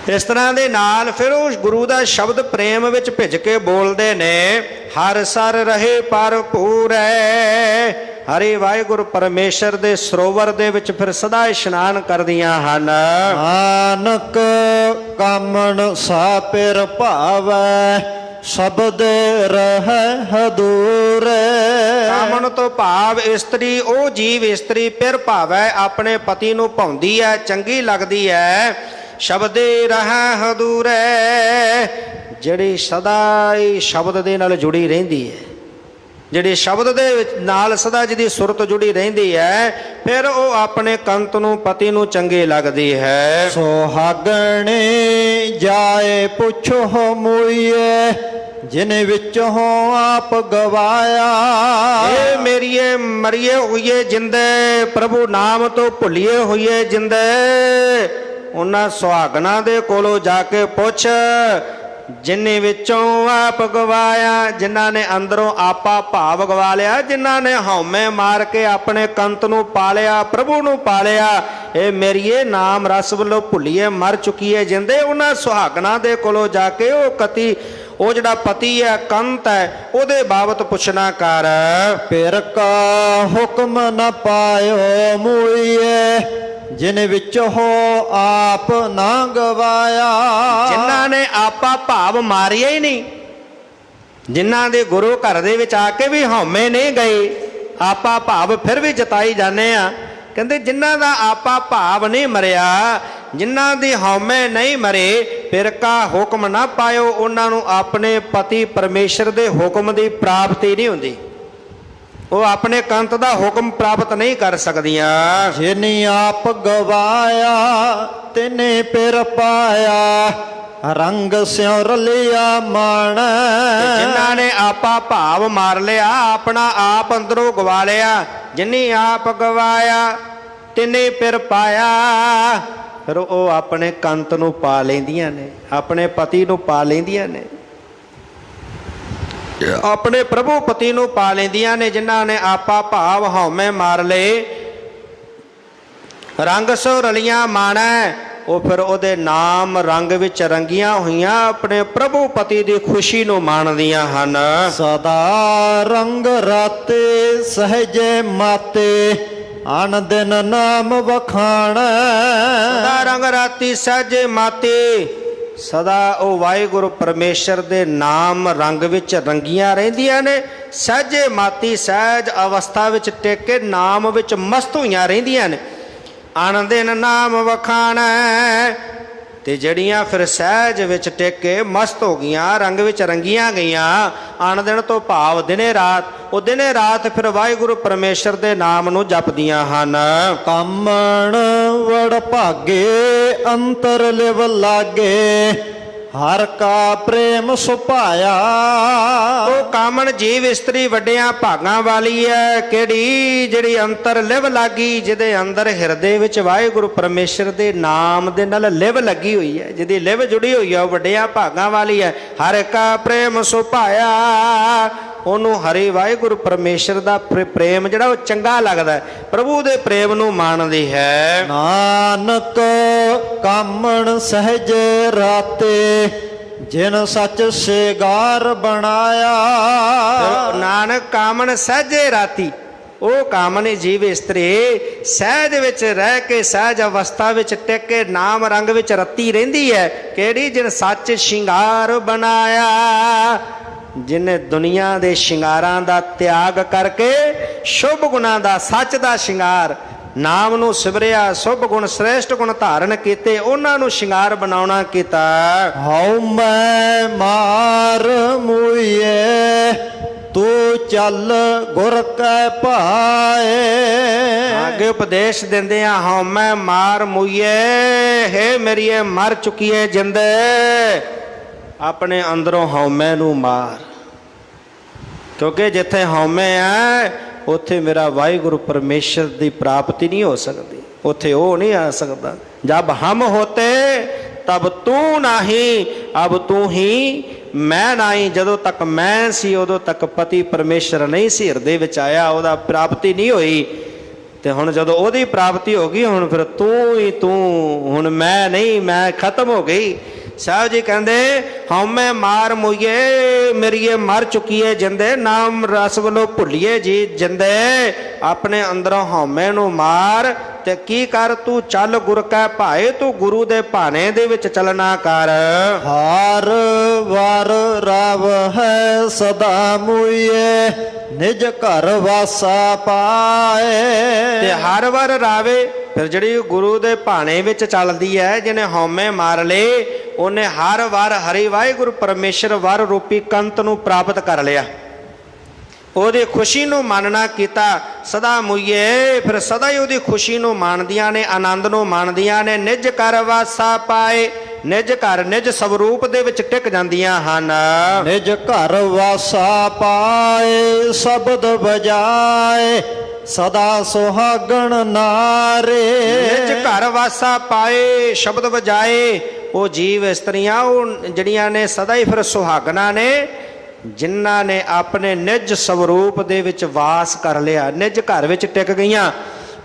ਇਸ ਤਰ੍ਹਾਂ ਦੇ ਨਾਲ ਫਿਰ ਉਹ ਗੁਰੂ ਦਾ ਸ਼ਬਦ ਪ੍ਰੇਮ ਵਿੱਚ ਭਿੱਜ ਕੇ ਬੋਲਦੇ ਨੇ, ਹਰ ਸਰ ਰਹੇ ਭਰਪੂਰ ਹੈ। ਹਰੀ ਵਾਹਿਗੁਰੂ ਪਰਮੇਸ਼ਰ ਦੇ ਸਰੋਵਰ ਦੇ ਵਿੱਚ ਫਿਰ ਸਦਾ ਇਸ਼ਨਾਨ ਕਰਦੀਆਂ ਹਨ। ਨਾਨਕ ਕਾਮਣ ਸਾ ਪਿਰ ਭਾਵੈ, ਸ਼ਬਦ ਰਹਿ ਹਦੂਰ। ਕਾਮਣ ਤੋਂ ਭਾਵ ਇਸਤਰੀ, ਉਹ ਜੀਵ ਇਸਤਰੀ ਪਿਰ ਭਾਵੈ, ਆਪਣੇ ਪਤੀ ਨੂੰ ਭਾਉਂਦੀ ਹੈ, ਚੰਗੀ ਲੱਗਦੀ ਹੈ। ਸ਼ਬਦੇ ਰਹਿ ਹਦੂਰ, ਜਿਹੜੀ ਸਦਾ ਹੀ ਸ਼ਬਦ ਦੇ ਨਾਲ ਜੁੜੀ ਰਹਿੰਦੀ ਹੈ, ਜਿਹੜੀ ਸ਼ਬਦ ਦੇ ਵਿੱਚ ਨਾਲ ਸਦਾ ਜਿਹਦੀ ਸੁਰਤ ਜੁੜੀ ਰਹਿੰਦੀ ਹੈ, ਫਿਰ ਉਹ ਆਪਣੇ ਕੰਤ ਨੂੰ, ਪਤੀ ਨੂੰ ਚੰਗੀ ਲੱਗਦੀ ਹੈ। ਸੁਹਾਗਣੇ ਜਾਏ ਪੁੱਛੋ ਮੁਈਏ, ਜਿਨ ਵਿੱਚ ਹੋ ਆਪ ਗਵਾਇਆ। ਇਹ ਮੇਰੀਏ ਮਰੀਏ ਹੋਈਏ ਜਿੰਦੇ, ਪ੍ਰਭੂ ਨਾਮ ਤੋਂ ਭੁੱਲੀਏ ਹੋਈਏ ਜਿੰਦੇ, ਉਹਨਾਂ ਸੁਹਾਗਣਾ ਦੇ ਕੋਲੋਂ ਜਾ ਕੇ ਪੁੱਛ, ਜਿਨੇ ਵਿੱਚੋਂ ਆਪ ਗਵਾਇਆ, ਜਿਨ੍ਹਾਂ ਨੇ ਅੰਦਰੋਂ ਆਪਾ ਭਾਵ ਗਵਾ ਲਿਆ, ਜਿਨ੍ਹਾਂ ਨੇ ਹਉਮੈ ਮਾਰ ਕੇ ਆਪਣੇ ਕੰਤ ਨੂੰ ਪਾਲਿਆ, ਪ੍ਰਭੂ ਨੂੰ ਪਾਲਿਆ। ਇਹ ਮੇਰੀਏ ਨਾਮ ਰਸ ਵੱਲੋਂ ਭੁੱਲੀਏ ਮਰ ਚੁੱਕੀਏ ਜਿੰਦੇ, ਉਹਨਾਂ ਸੁਹਾਗਣਾ ਦੇ ਕੋਲੋਂ ਜਾ ਕੇ ਉਹ ਜਿਹੜਾ ਪਤੀ ਹੈ, ਕੰਤ ਹੈ, ਉਹਦੇ ਬਾਬਤ ਪੁੱਛਣਾ ਕਰ। ਪਿਰ ਕਾ ਹੁਕਮ ਨ ਪਾਇਓ ਮੁਈਏ, ਜਿਨ ਵਿੱਚ ਹੋ ਆਪ ਨਾ ਗਵਾਇਆ। ਜਿਨ੍ਹਾਂ ਨੇ ਆਪਾ ਭਾਵ ਮਾਰਿਆ ਹੀ ਨਹੀਂ, ਜਿਨ੍ਹਾਂ ਦੇ ਗੁਰੂ ਘਰ ਦੇ ਵਿੱਚ ਆ ਕੇ ਵੀ ਹਉਮੈ ਨਹੀਂ ਗਏ, ਆਪਾ ਭਾਵ ਫਿਰ ਵੀ ਜਤਾਈ ਜਾਂਦੇ ਆ। ਕਹਿੰਦੇ ਜਿਨ੍ਹਾਂ ਦਾ ਆਪਾ ਭਾਵ ਨਹੀਂ ਮਰਿਆ, ਜਿਨ੍ਹਾਂ ਦੀ ਹਉਮੈ ਨਹੀਂ ਮਰੇ, ਫਿਰ ਕਾ ਹੁਕਮ ਨਾ ਪਾਇਓ, ਉਹਨਾਂ ਨੂੰ ਆਪਣੇ ਪਤੀ ਪਰਮੇਸ਼ਰ ਦੇ ਹੁਕਮ ਦੀ ਪ੍ਰਾਪਤੀ ਨਹੀਂ ਹੁੰਦੀ, ਉਹ ਆਪਣੇ ਕੰਤ ਦਾ ਹੁਕਮ ਪ੍ਰਾਪਤ ਨਹੀਂ ਕਰ ਸਕਦੀਆਂ। ਜਿਨੀ ਆਪ ਗਵਾਇਆ ਤਿਨੇ ਪਿਰ ਪਾਇਆ, ਰੰਗ ਸਿਉ ਰਲਿਆ ਮਾਣ। ਜਿਨ੍ਹਾਂ ਨੇ ਆਪਾ ਭਾਵ ਮਾਰ ਲਿਆ, ਆਪਣਾ ਆਪ ਅੰਦਰੋਂ ਗਵਾ ਲਿਆ, ਜਿਨੀ ਆਪ ਗਵਾਇਆ ਤਿਨੇ ਪਿਰ ਪਾਇਆ, ਫਿਰ ਉਹ ਆਪਣੇ ਕੰਤ ਨੂੰ ਪਾ ਲੈਂਦੀਆਂ ਨੇ, ਆਪਣੇ ਪਤੀ ਨੂੰ ਪਾ ਲੈਂਦੀਆਂ ਨੇ, ਆਪਣੇ ਪ੍ਰਭੂ ਪਤੀ ਨੂੰ ਪਾ ਲੈਂਦੀਆਂ ਨੇ। ਜਿਨ੍ਹਾਂ ਨੇ ਆਪਾ ਭਾਵ ਹਉਮੈ ਮਾਰ ਲਏ, ਰੰਗ ਸੋ ਰਲੀਆਂ ਮਾਣੈ, ਉਹ ਫਿਰ ਉਹਦੇ ਨਾਮ ਰੰਗ ਵਿੱਚ ਰੰਗੀਆਂ ਹੋਈਆਂ ਆਪਣੇ ਪ੍ਰਭੂ ਪਤੀ ਦੀ ਖੁਸ਼ੀ ਨੂੰ ਮਾਣਦੀਆਂ ਹਨ। ਸਦਾ ਰੰਗ ਰਾਤੇ ਸਹਜੇ ਮਾਤੇ, ਅਨ ਦਿਨ ਨਾਮ ਵਖਾਣ। ਸਦਾ ਰੰਗ ਰਾਤੀ ਸਹਜੇ ਮਾਤੇ, ਸਦਾ ਉਹ ਵਾਹਿਗੁਰੂ ਪਰਮੇਸ਼ਰ ਦੇ ਨਾਮ ਰੰਗ ਵਿੱਚ ਰੰਗੀਆਂ ਰਹਿੰਦੀਆਂ ਨੇ। ਸਹਜੇ ਮਾਤੀ, ਸਹਿਜ ਅਵਸਥਾ ਵਿੱਚ ਟਿਕ ਕੇ ਨਾਮ ਵਿੱਚ ਮਸਤ ਹੋਈਆਂ ਰਹਿੰਦੀਆਂ ਨੇ। ਆਨੰਦ ਦਿਨ ਨਾਮ ਵਖਾਣ, ਤੇ ਜਿਹੜੀਆਂ ਫਿਰ ਸਹਿਜ ਵਿੱਚ ਟਿਕ ਕੇ ਮਸਤ ਹੋ ਗਈਆਂ, ਰੰਗ ਵਿੱਚ ਰੰਗੀਆਂ ਗਈਆਂ, ਆਨੰਦ ਦਿਨ ਤੋਂ ਭਾਵ ਦਿਨੇ ਰਾਤ, ਉਹ ਦਿਨੇ ਰਾਤ ਫਿਰ ਵਾਹਿਗੁਰੂ ਪਰਮੇਸ਼ਰ ਦੇ ਨਾਮ ਨੂੰ ਜਪਦੀਆਂ ਹਨ। ਕਾਮਣ ਵੜ ਭਾਗੇ ਅੰਤਰ ਲਿਵ ਲਾਗੇ, ਹਰ ਕਾ ਪ੍ਰੇਮ ਸੁਭਾਇਆ। ਉਹ ਕਾਮਣ ਜੀਵ ਇਸਤਰੀ ਵੱਡਿਆਂ ਭਾਗਾਂ ਵਾਲੀ ਹੈ, ਕਿਹੜੀ? ਜਿਹੜੀ ਅੰਤਰ ਲਿਵ ਲਾਗੀ, ਜਿਹਦੇ ਅੰਦਰ ਹਿਰਦੇ ਵਿੱਚ ਵਾਹਿਗੁਰੂ ਪਰਮੇਸ਼ਰ ਦੇ ਨਾਮ ਦੇ ਨਾਲ ਲਿਵ ਲੱਗੀ ਹੋਈ ਹੈ, ਜਿਹਦੀ ਲਿਵ ਜੁੜੀ ਹੋਈ ਹੈ, ਉਹ ਵੱਡਿਆਂ ਭਾਗਾਂ ਵਾਲੀ ਹੈ। ਹਰ ਕਾ ਪ੍ਰੇਮ ਸੁਭਾਇਆ, ਉਹਨੂੰ ਹਰੀ ਵਾਹਿਗੁਰੂ ਪਰਮੇਸ਼ਰ ਦਾ ਪ੍ਰੇਮ ਜਿਹੜਾ ਉਹ ਚੰਗਾ ਲੱਗਦਾ, ਪ੍ਰਭੂ ਦੇ ਪ੍ਰੇਮ ਨੂੰ ਮਾਣਦੀ ਹੈ। ਨਾਨਕ ਕਾਮਣ ਸਹਿਜ ਰਾਤੇ, ਜਿਨ ਸੱਚ ਸ਼ਿੰਗਾਰ ਬਣਾਇਆ। ਨਾਨਕ ਕਾਮਣ ਸਹਿਜੇ ਰਾਤੀ, ਉਹ ਕਾਮਣੀ ਜੀਵ ਇਸਤਰੀ ਸਹਿਜ ਵਿੱਚ ਰਹਿ ਕੇ, ਸਹਿਜ ਅਵਸਥਾ ਵਿੱਚ ਟਿਕ ਕੇ ਨਾਮ ਰੰਗ ਵਿੱਚ ਰਤੀ ਰਹਿੰਦੀ ਹੈ। ਕਿਹੜੀ? ਜਿਨ ਸੱਚ ਸ਼ਿੰਗਾਰ ਬਣਾਇਆ, ਜਿਨੇ ਦੁਨੀਆ ਦੇ ਸ਼ਿੰਗਾਰਾਂ ਦਾ ਤਿਆਗ ਕਰਕੇ ਸ਼ੁਭ ਗੁਣਾਂ ਦਾ, ਸੱਚ ਦਾ ਸ਼ਿੰਗਾਰ, ਨਾਮ ਨੂੰ ਸਿਮਰਿਆ, ਸ਼ੁਭ ਗੁਣ ਸ੍ਰੇਸ਼ਟ ਗੁਣ ਧਾਰਨ ਕੀਤੇ, ਉਹਨਾਂ ਨੂੰ ਸ਼ਿੰਗਾਰ ਬਣਾਉਣਾ ਕੀਤਾ। ਹਉ ਮੈਂ ਮਾਰ ਮੁਈਏ, ਤੂੰ ਚੱਲ ਗੁਰ ਕੈ ਭਾਏ। ਅੱਗੇ ਉਪਦੇਸ਼ ਦਿੰਦੇ ਆ, ਹਉ ਮੈਂ ਮਾਰ ਮੁਈਏ, ਹੇ ਮੇਰੀਏ ਮਰ ਚੁੱਕੀਏ ਜਿੰਦੇ, ਆਪਣੇ ਅੰਦਰੋਂ ਹਉਮੈ ਨੂੰ ਮਾਰ, ਕਿਉਂਕਿ ਜਿੱਥੇ ਹਉਮੈ ਹੈ ਉੱਥੇ ਮੇਰਾ ਵਾਹਿਗੁਰੂ ਪਰਮੇਸ਼ਰ ਦੀ ਪ੍ਰਾਪਤੀ ਨਹੀਂ ਹੋ ਸਕਦੀ, ਉੱਥੇ ਉਹ ਨਹੀਂ ਆ ਸਕਦਾ। ਜਬ ਹਮ ਹੋਤੇ ਤਬ ਤੂੰ ਨਹੀਂ, ਅਬ ਤੂੰ ਹੀ ਮੈਂ ਨਹੀਂ। ਜਦੋਂ ਤੱਕ ਮੈਂ ਸੀ ਉਦੋਂ ਤੱਕ ਪਤੀ ਪਰਮੇਸ਼ਰ ਨਹੀਂ ਸੀ ਹਿਰਦੇ ਵਿੱਚ ਆਇਆ, ਉਹਦਾ ਪ੍ਰਾਪਤੀ ਨਹੀਂ ਹੋਈ। ਤੇ ਹੁਣ ਜਦੋਂ ਉਹਦੀ ਪ੍ਰਾਪਤੀ ਹੋ ਗਈ ਹੁਣ ਫਿਰ ਤੂੰ ਹੀ ਤੂੰ, ਹੁਣ ਮੈਂ ਨਹੀਂ, ਮੈਂ ਖਤਮ ਹੋ ਗਈ। ਸਾਹਿਬ ਜੀ ਕਹਿੰਦੇ ਹਉਮੈ ਮਾਰ ਮੁਈਏ ਮੇਰੀਏ ਮਰ ਚੁੱਕੀਏ ਜਿੰਦੇ, ਨਾਮ ਰਸ ਵੱਲੋਂ ਭੁੱਲੀਏ ਜੀ ਜਿੰਦੇ। ਆਪਣੇ ਅੰਦਰੋਂ ਹਉਮੈ ਨੂੰ ਮਾਰ ਤੇ ਕੀ ਕਰ, ਤੂੰ ਚੱਲ ਗੁਰ ਕੈ ਭਾਏ, ਤੂੰ ਗੁਰੂ ਦੇ ਭਾਣੇ ਦੇ ਵਿੱਚ ਚੱਲਣਾ ਕਰ। ਹਾਰ ਵਾਰ ਰਵ ਹੈ ਸਦਾ ਮੁਈਏ, ਨਿਜ ਘਰ ਵਾਸਾ ਪਾਏ। ਤੇ ਹਰ ਵਾਰ ਰਾਵੇ, ਫਿਰ ਜਿਹੜੀ ਗੁਰੂ ਦੇ ਭਾਣੇ ਵਿੱਚ ਚੱਲਦੀ ਹੈ, ਜਿਹਨੇ ਹਉਮੈ ਮਾਰ ਲਏ, ਉਹਨੇ ਹਰ ਵਾਰ ਹਰੀ ਵਾਹਿਗੁਰੂ ਪਰਮੇਸ਼ਰ ਵਰ ਰੂਪੀ ਕੰਤ ਨੂੰ ਪ੍ਰਾਪਤ ਕਰ ਲਿਆ। ਉਹਦੀ ਖੁਸ਼ੀ ਨੂੰ ਮਾਨਣਾ ਕੀਤਾ ਸਦਾ ਮੁਈਏ, ਫਿਰ ਸਦਾ ਹੀ ਉਹਦੀ ਖੁਸ਼ੀ ਨੂੰ ਮਾਣਦੀਆਂ ਨੇ, ਆਨੰਦ ਨੂੰ ਮਾਣਦੀਆਂ ਨੇ। ਨਿਜ ਘਰ ਵਾਸਾ ਪਾਏ, ਨਿਜ ਘਰ ਨਿਜ ਸਵਰੂਪ ਦੇ ਵਿੱਚ ਟਿਕ ਜਾਂਦੀਆਂ ਹਨ। ਨਿਜ ਘਰ ਵਾਸਾ ਪਾਏ, ਸ਼ਬਦ ਬਜਾਏ ਸਦਾ ਸੁਹਾਗਣ ਨਾਰੇ। ਨਿਜ ਘਰ ਵਾਸਾ ਪਾਏ, ਸ਼ਬਦ ਵਜਾਏ। ਉਹ ਜੀਵ ਇਸਤਰੀਆਂ ਉਹ ਜਿਹੜੀਆਂ ਨੇ ਸਦਾ ਹੀ ਫਿਰ ਸੁਹਾਗਣਾ ਨੇ, ਜਿਨ੍ਹਾਂ ਨੇ ਆਪਣੇ ਨਿਜ ਸਵਰੂਪ ਦੇ ਵਿੱਚ ਵਾਸ ਕਰ ਲਿਆ, ਨਿਜ ਘਰ ਵਿੱਚ ਟਿਕ ਗਈਆਂ।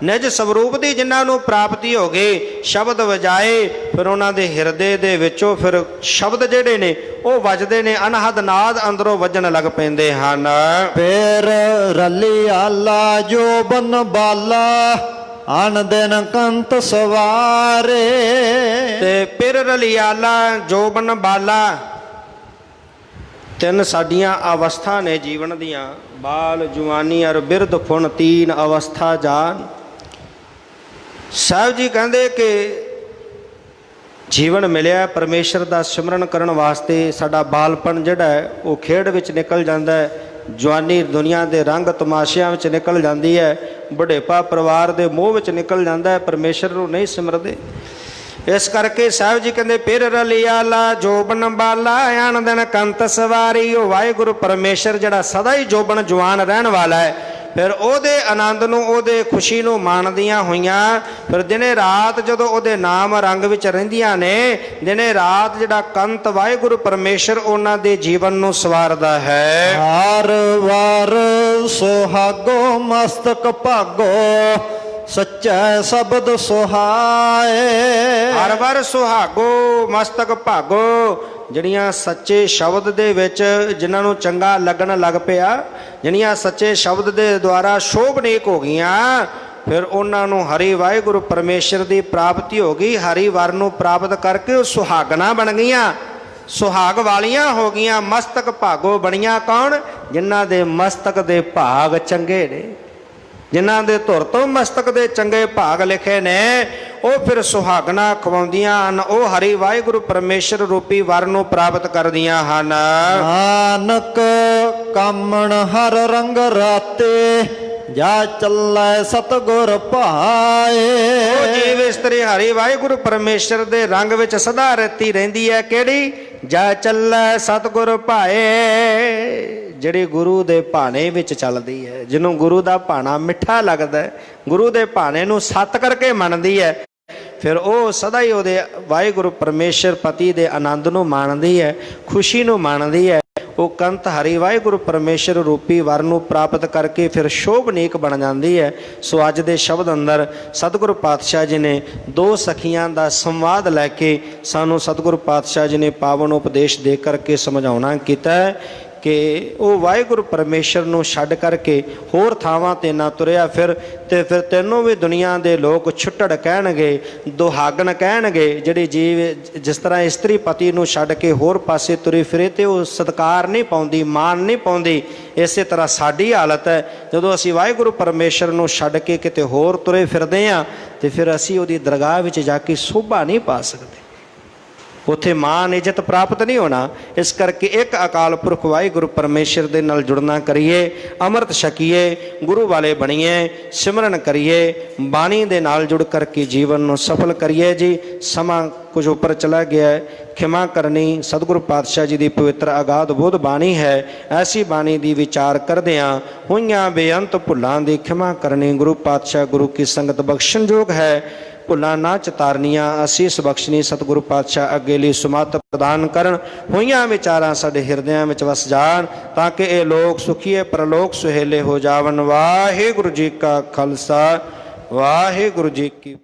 ਨਿਜ ਸਵਰੂਪ ਦੀ ਜਿਨ੍ਹਾਂ ਨੂੰ ਪ੍ਰਾਪਤੀ ਹੋ ਗਈ, ਸ਼ਬਦ ਵਜਾਏ, ਫਿਰ ਉਹਨਾਂ ਦੇ ਹਿਰਦੇ ਦੇ ਵਿੱਚੋਂ ਫਿਰ ਸ਼ਬਦ ਜਿਹੜੇ ਨੇ ਉਹ ਵੱਜਦੇ ਨੇ, ਅਨਹਦ ਨਾਦ ਅੰਦਰੋਂ ਵੱਜਣ ਲੱਗ ਪੈਂਦੇ ਹਨ। ਫੇਰ ਰਲੀ ਆਲਾ ਜੋ ਬਨ ਬਾਲਾ, ਅਨ ਦਿਨ ਕੰਤ ਸਵਾਰੇ। ਤੇ ਫਿਰ ਰਲਿਆਲਾ ਜੋਬਨ ਬਾਲਾ, ਤਿੰਨ ਸਾਡੀਆਂ ਅਵਸਥਾ ਨੇ ਜੀਵਨ ਦੀਆਂ, ਬਾਲ ਜਵਾਨੀ ਔਰ ਬਿਰਧ ਫੁਣ, ਤੀਨ ਅਵਸਥਾ ਜਾਨ। ਸਾਹਿਬ ਜੀ ਕਹਿੰਦੇ ਕਿ ਜੀਵਨ ਮਿਲਿਆ ਪਰਮੇਸ਼ਰ ਦਾ ਸਿਮਰਨ ਕਰਨ ਵਾਸਤੇ। ਸਾਡਾ ਬਾਲਪਣ ਜਿਹੜਾ ਹੈ ਉਹ ਖੇਡ ਵਿੱਚ ਨਿਕਲ ਜਾਂਦਾ ਹੈ, ਜਵਾਨੀ ਦੁਨੀਆ ਦੇ ਰੰਗ ਤਮਾਸ਼ਿਆਂ ਵਿੱਚ ਨਿਕਲ ਜਾਂਦੀ ਹੈ, ਬੁਢੇਪਾ ਪਰਿਵਾਰ ਦੇ ਮੋਹ ਵਿੱਚ ਨਿਕਲ ਜਾਂਦਾ ਹੈ, ਪਰਮੇਸ਼ਰ ਨੂੰ ਨਹੀਂ ਸਿਮਰਦੇ। ਇਸ ਕਰਕੇ ਸਾਹਿਬ ਜੀ ਕਹਿੰਦੇ ਫਿਰ ਰਲਿਆਲਾ ਜੋਬਨ ਬਾਲਾ, ਆਣ ਦਿਨ ਕੰਤ ਸਵਾਰੀ। ਉਹ ਵਾਹਿਗੁਰੂ ਪਰਮੇਸ਼ਰ ਜਿਹੜਾ ਸਦਾ ਹੀ ਜੋਬਨ ਜਵਾਨ ਰਹਿਣ ਵਾਲਾ ਹੈ, ਫਿਰ ਉਹਦੇ ਆਨੰਦ ਨੂੰ, ਉਹਦੇ ਖੁਸ਼ੀ ਨੂੰ ਮਾਣਦੀਆਂ ਹੋਈਆਂ, ਫਿਰ ਦਿਨੇ ਰਾਤ ਜਦੋਂ ਉਹਦੇ ਨਾਮ ਰੰਗ ਵਿੱਚ ਰਹਿੰਦੀਆਂ ਨੇ, ਦਿਨੇ ਰਾਤ ਜਿਹੜਾ ਕੰਤ ਵਾਹਿਗੁਰੂ ਪਰਮੇਸ਼ਰ ਉਹਨਾਂ ਦੇ ਜੀਵਨ ਨੂੰ ਸਵਾਰਦਾ ਹੈ। ਹਰ ਵਾਰ ਸੁਹਾਗੋ ਮਸਤਕ ਭਾਗੋ, ਸੱਚਾ ਸ਼ਬਦ ਸੁਹਾਏ। ਹਰ ਵਾਰ ਸੁਹਾਗੋ ਮਸਤਕ ਭਾਗੋ, ਜਿਹੜੀਆਂ ਸੱਚੇ ਸ਼ਬਦ ਦੇ ਵਿੱਚ ਜਿਨ੍ਹਾਂ ਨੂੰ ਚੰਗਾ ਲੱਗਣ ਲੱਗ ਪਿਆ, ਜਿਹੜੀਆਂ ਸੱਚੇ ਸ਼ਬਦ ਦੇ ਦੁਆਰਾ ਸ਼ੋਭਨੀਕ ਹੋ ਗਈਆਂ, ਫਿਰ ਉਹਨਾਂ ਨੂੰ ਹਰੀ ਵਾਹਿਗੁਰੂ ਪਰਮੇਸ਼ਰ ਦੀ ਪ੍ਰਾਪਤੀ ਹੋ ਗਈ। ਹਰੀ ਵਰ ਨੂੰ ਪ੍ਰਾਪਤ ਕਰਕੇ ਉਹ ਸੁਹਾਗਣਾ ਬਣ ਗਈਆਂ, ਸੁਹਾਗ ਵਾਲੀਆਂ ਹੋ ਗਈਆਂ। ਮਸਤਕ ਭਾਗੋ ਬਣੀਆਂ ਕੌਣ? ਜਿਨ੍ਹਾਂ ਦੇ ਮਸਤਕ ਦੇ ਭਾਗ ਚੰਗੇ ਨੇ, ਜਿਨ੍ਹਾਂ ਦੇ ਧੁਰ ਤੋਂ ਮਸਤਕ ਦੇ ਚੰਗੇ ਭਾਗ ਲਿਖੇ ਨੇ, ਉਹ ਫਿਰ ਸੁਹਾਗਣਾ ਖਵਾਉਂਦੀਆਂ ਹਨ। ਉਹ ਹਰੀ ਵਾਹਿਗੁਰੂ ਪਰਮੇਸ਼ਰ ਰੂਪੀ ਵਰ ਨੂੰ ਪ੍ਰਾਪਤ ਕਰਦੀਆਂ ਹਨ। ਨਾਨਕ ਕਾਮਣ ਹਰ ਰੰਗ ਰਾਤੇ, ਜਾ ਚੱਲੈ ਸਤਿਗੁਰ ਭਾਏ। ਉਹ ਜੀਵ ਇਸਤਰੀ ਹਰੀ ਵਾਹਿਗੁਰੂ ਪਰਮੇਸ਼ਰ ਦੇ ਰੰਗ ਵਿੱਚ ਸਦਾ ਰਤੀ ਰਹਿੰਦੀ ਹੈ। ਕਿਹੜੀ? ਜਾ ਚੱਲੈ ਸਤਿਗੁਰ ਭਾਏ, ਜਿਹੜੀ ਗੁਰੂ ਦੇ ਭਾਣੇ ਵਿੱਚ ਚੱਲਦੀ ਹੈ, ਜਿਹਨੂੰ ਗੁਰੂ ਦਾ ਭਾਣਾ ਮਿੱਠਾ ਲੱਗਦਾ ਹੈ, ਗੁਰੂ ਦੇ ਭਾਣੇ ਨੂੰ ਸੱਤ ਕਰਕੇ ਮੰਨਦੀ ਹੈ, ਫਿਰ ਉਹ ਸਦਾ ਹੀ ਉਹਦੇ ਵਾਹਿਗੁਰੂ ਪਰਮੇਸ਼ਰ ਪਤੀ ਦੇ ਆਨੰਦ ਨੂੰ ਮਾਣਦੀ ਹੈ, ਖੁਸ਼ੀ ਨੂੰ ਮਾਣਦੀ ਹੈ। ਉਹ ਕੰਤ ਹਰੀ ਵਾਹਿਗੁਰੂ ਪਰਮੇਸ਼ਰ ਰੂਪੀ ਵਰ ਨੂੰ ਪ੍ਰਾਪਤ ਕਰਕੇ ਫਿਰ ਸ਼ੋਭਨੀਕ ਬਣ ਜਾਂਦੀ ਹੈ। ਸੋ ਅੱਜ ਦੇ ਸ਼ਬਦ ਅੰਦਰ ਸਤਿਗੁਰੂ ਪਾਤਸ਼ਾਹ ਜੀ ਨੇ ਦੋ ਸਖੀਆਂ ਦਾ ਸੰਵਾਦ ਲੈ ਕੇ ਸਾਨੂੰ ਸਤਿਗੁਰੂ ਪਾਤਸ਼ਾਹ ਜੀ ਨੇ ਪਾਵਨ ਉਪਦੇਸ਼ ਦੇ ਕਰਕੇ ਸਮਝਾਉਣਾ ਕੀਤਾ ਹੈ ਕਿ ਉਹ ਵਾਹਿਗੁਰੂ ਪਰਮੇਸ਼ਰ ਨੂੰ ਛੱਡ ਕਰਕੇ ਹੋਰ ਥਾਵਾਂ 'ਤੇ ਨਾ ਤੁਰਿਆ ਫਿਰ ਤੈਨੂੰ ਵੀ ਦੁਨੀਆ ਦੇ ਲੋਕ ਛੁੱਟੜ ਕਹਿਣਗੇ, ਦੁਹਾਗਣ ਕਹਿਣਗੇ। ਜਿਹੜੀ ਜੀਵ ਜਿਸ ਤਰ੍ਹਾਂ ਇਸਤਰੀ ਪਤੀ ਨੂੰ ਛੱਡ ਕੇ ਹੋਰ ਪਾਸੇ ਤੁਰੀ ਫਿਰੇ ਤੇ ਉਹ ਸਤਿਕਾਰ ਨਹੀਂ ਪਾਉਂਦੀ, ਮਾਣ ਨਹੀਂ ਪਾਉਂਦੀ। ਇਸੇ ਤਰ੍ਹਾਂ ਸਾਡੀ ਹਾਲਤ ਹੈ, ਜਦੋਂ ਅਸੀਂ ਵਾਹਿਗੁਰੂ ਪਰਮੇਸ਼ਰ ਨੂੰ ਛੱਡ ਕੇ ਕਿਤੇ ਹੋਰ ਤੁਰੇ ਫਿਰਦੇ ਹਾਂ ਤੇ ਫਿਰ ਅਸੀਂ ਉਹਦੀ ਦਰਗਾਹ ਵਿੱਚ ਜਾ ਕੇ ਸ਼ੋਭਾ ਨਹੀਂ ਪਾ ਸਕਦੇ, ਉੱਥੇ ਮਾਨ ਇੱਜ਼ਤ ਪ੍ਰਾਪਤ ਨਹੀਂ ਹੋਣਾ। ਇਸ ਕਰਕੇ ਇੱਕ ਅਕਾਲ ਪੁਰਖ ਵਾਹਿਗੁਰੂ ਪਰਮੇਸ਼ਰ ਦੇ ਨਾਲ ਜੁੜਨਾ ਕਰੀਏ, ਅੰਮ੍ਰਿਤ ਛਕੀਏ, ਗੁਰੂ ਵਾਲੇ ਬਣੀਏ, ਸਿਮਰਨ ਕਰੀਏ, ਬਾਣੀ ਦੇ ਨਾਲ ਜੁੜ ਕਰਕੇ ਜੀਵਨ ਨੂੰ ਸਫਲ ਕਰੀਏ। ਜੀ ਸਮਾਂ ਕੁਝ ਉੱਪਰ ਚਲਾ ਗਿਆ ਹੈ, ਖਿਮਾ ਕਰਨੀ। ਸਤਿਗੁਰੂ ਪਾਤਸ਼ਾਹ ਜੀ ਦੀ ਪਵਿੱਤਰ ਅਗਾਧ ਬੋਧ ਬਾਣੀ ਹੈ, ਐਸੀ ਬਾਣੀ ਦੀ ਵਿਚਾਰ ਕਰਦਿਆਂ ਹੋਈਆਂ ਬੇਅੰਤ ਭੁੱਲਾਂ ਦੀ ਖਿਮਾ ਕਰਨੀ। ਗੁਰੂ ਪਾਤਸ਼ਾਹ ਗੁਰੂ ਕੀ ਸੰਗਤ ਬਖਸ਼ਣਯੋਗ ਹੈ, ਭੁੱਲਾਂ ਨਾ ਚਤਾਰਨੀਆਂ। ਅਸੀਸ ਬਖਸ਼ਣੀ ਸਤਿਗੁਰੂ ਪਾਤਸ਼ਾਹ ਅੱਗੇ ਲਈ ਸੁਮਤ ਪ੍ਰਦਾਨ ਕਰਨ। ਹੋਈਆਂ ਵਿਚਾਰਾਂ ਸਾਡੇ ਹਿਰਦਿਆਂ ਵਿੱਚ ਵਸ ਜਾਣ, ਤਾਂ ਕਿ ਇਹ ਲੋਕ ਸੁਖੀਏ ਪਰਲੋਕ ਸੁਹੇਲੇ ਹੋ ਜਾਵਨ। ਵਾਹਿਗੁਰੂ ਜੀ ਕਾ ਖਾਲਸਾ, ਵਾਹਿਗੁਰੂ ਜੀ ਕੀ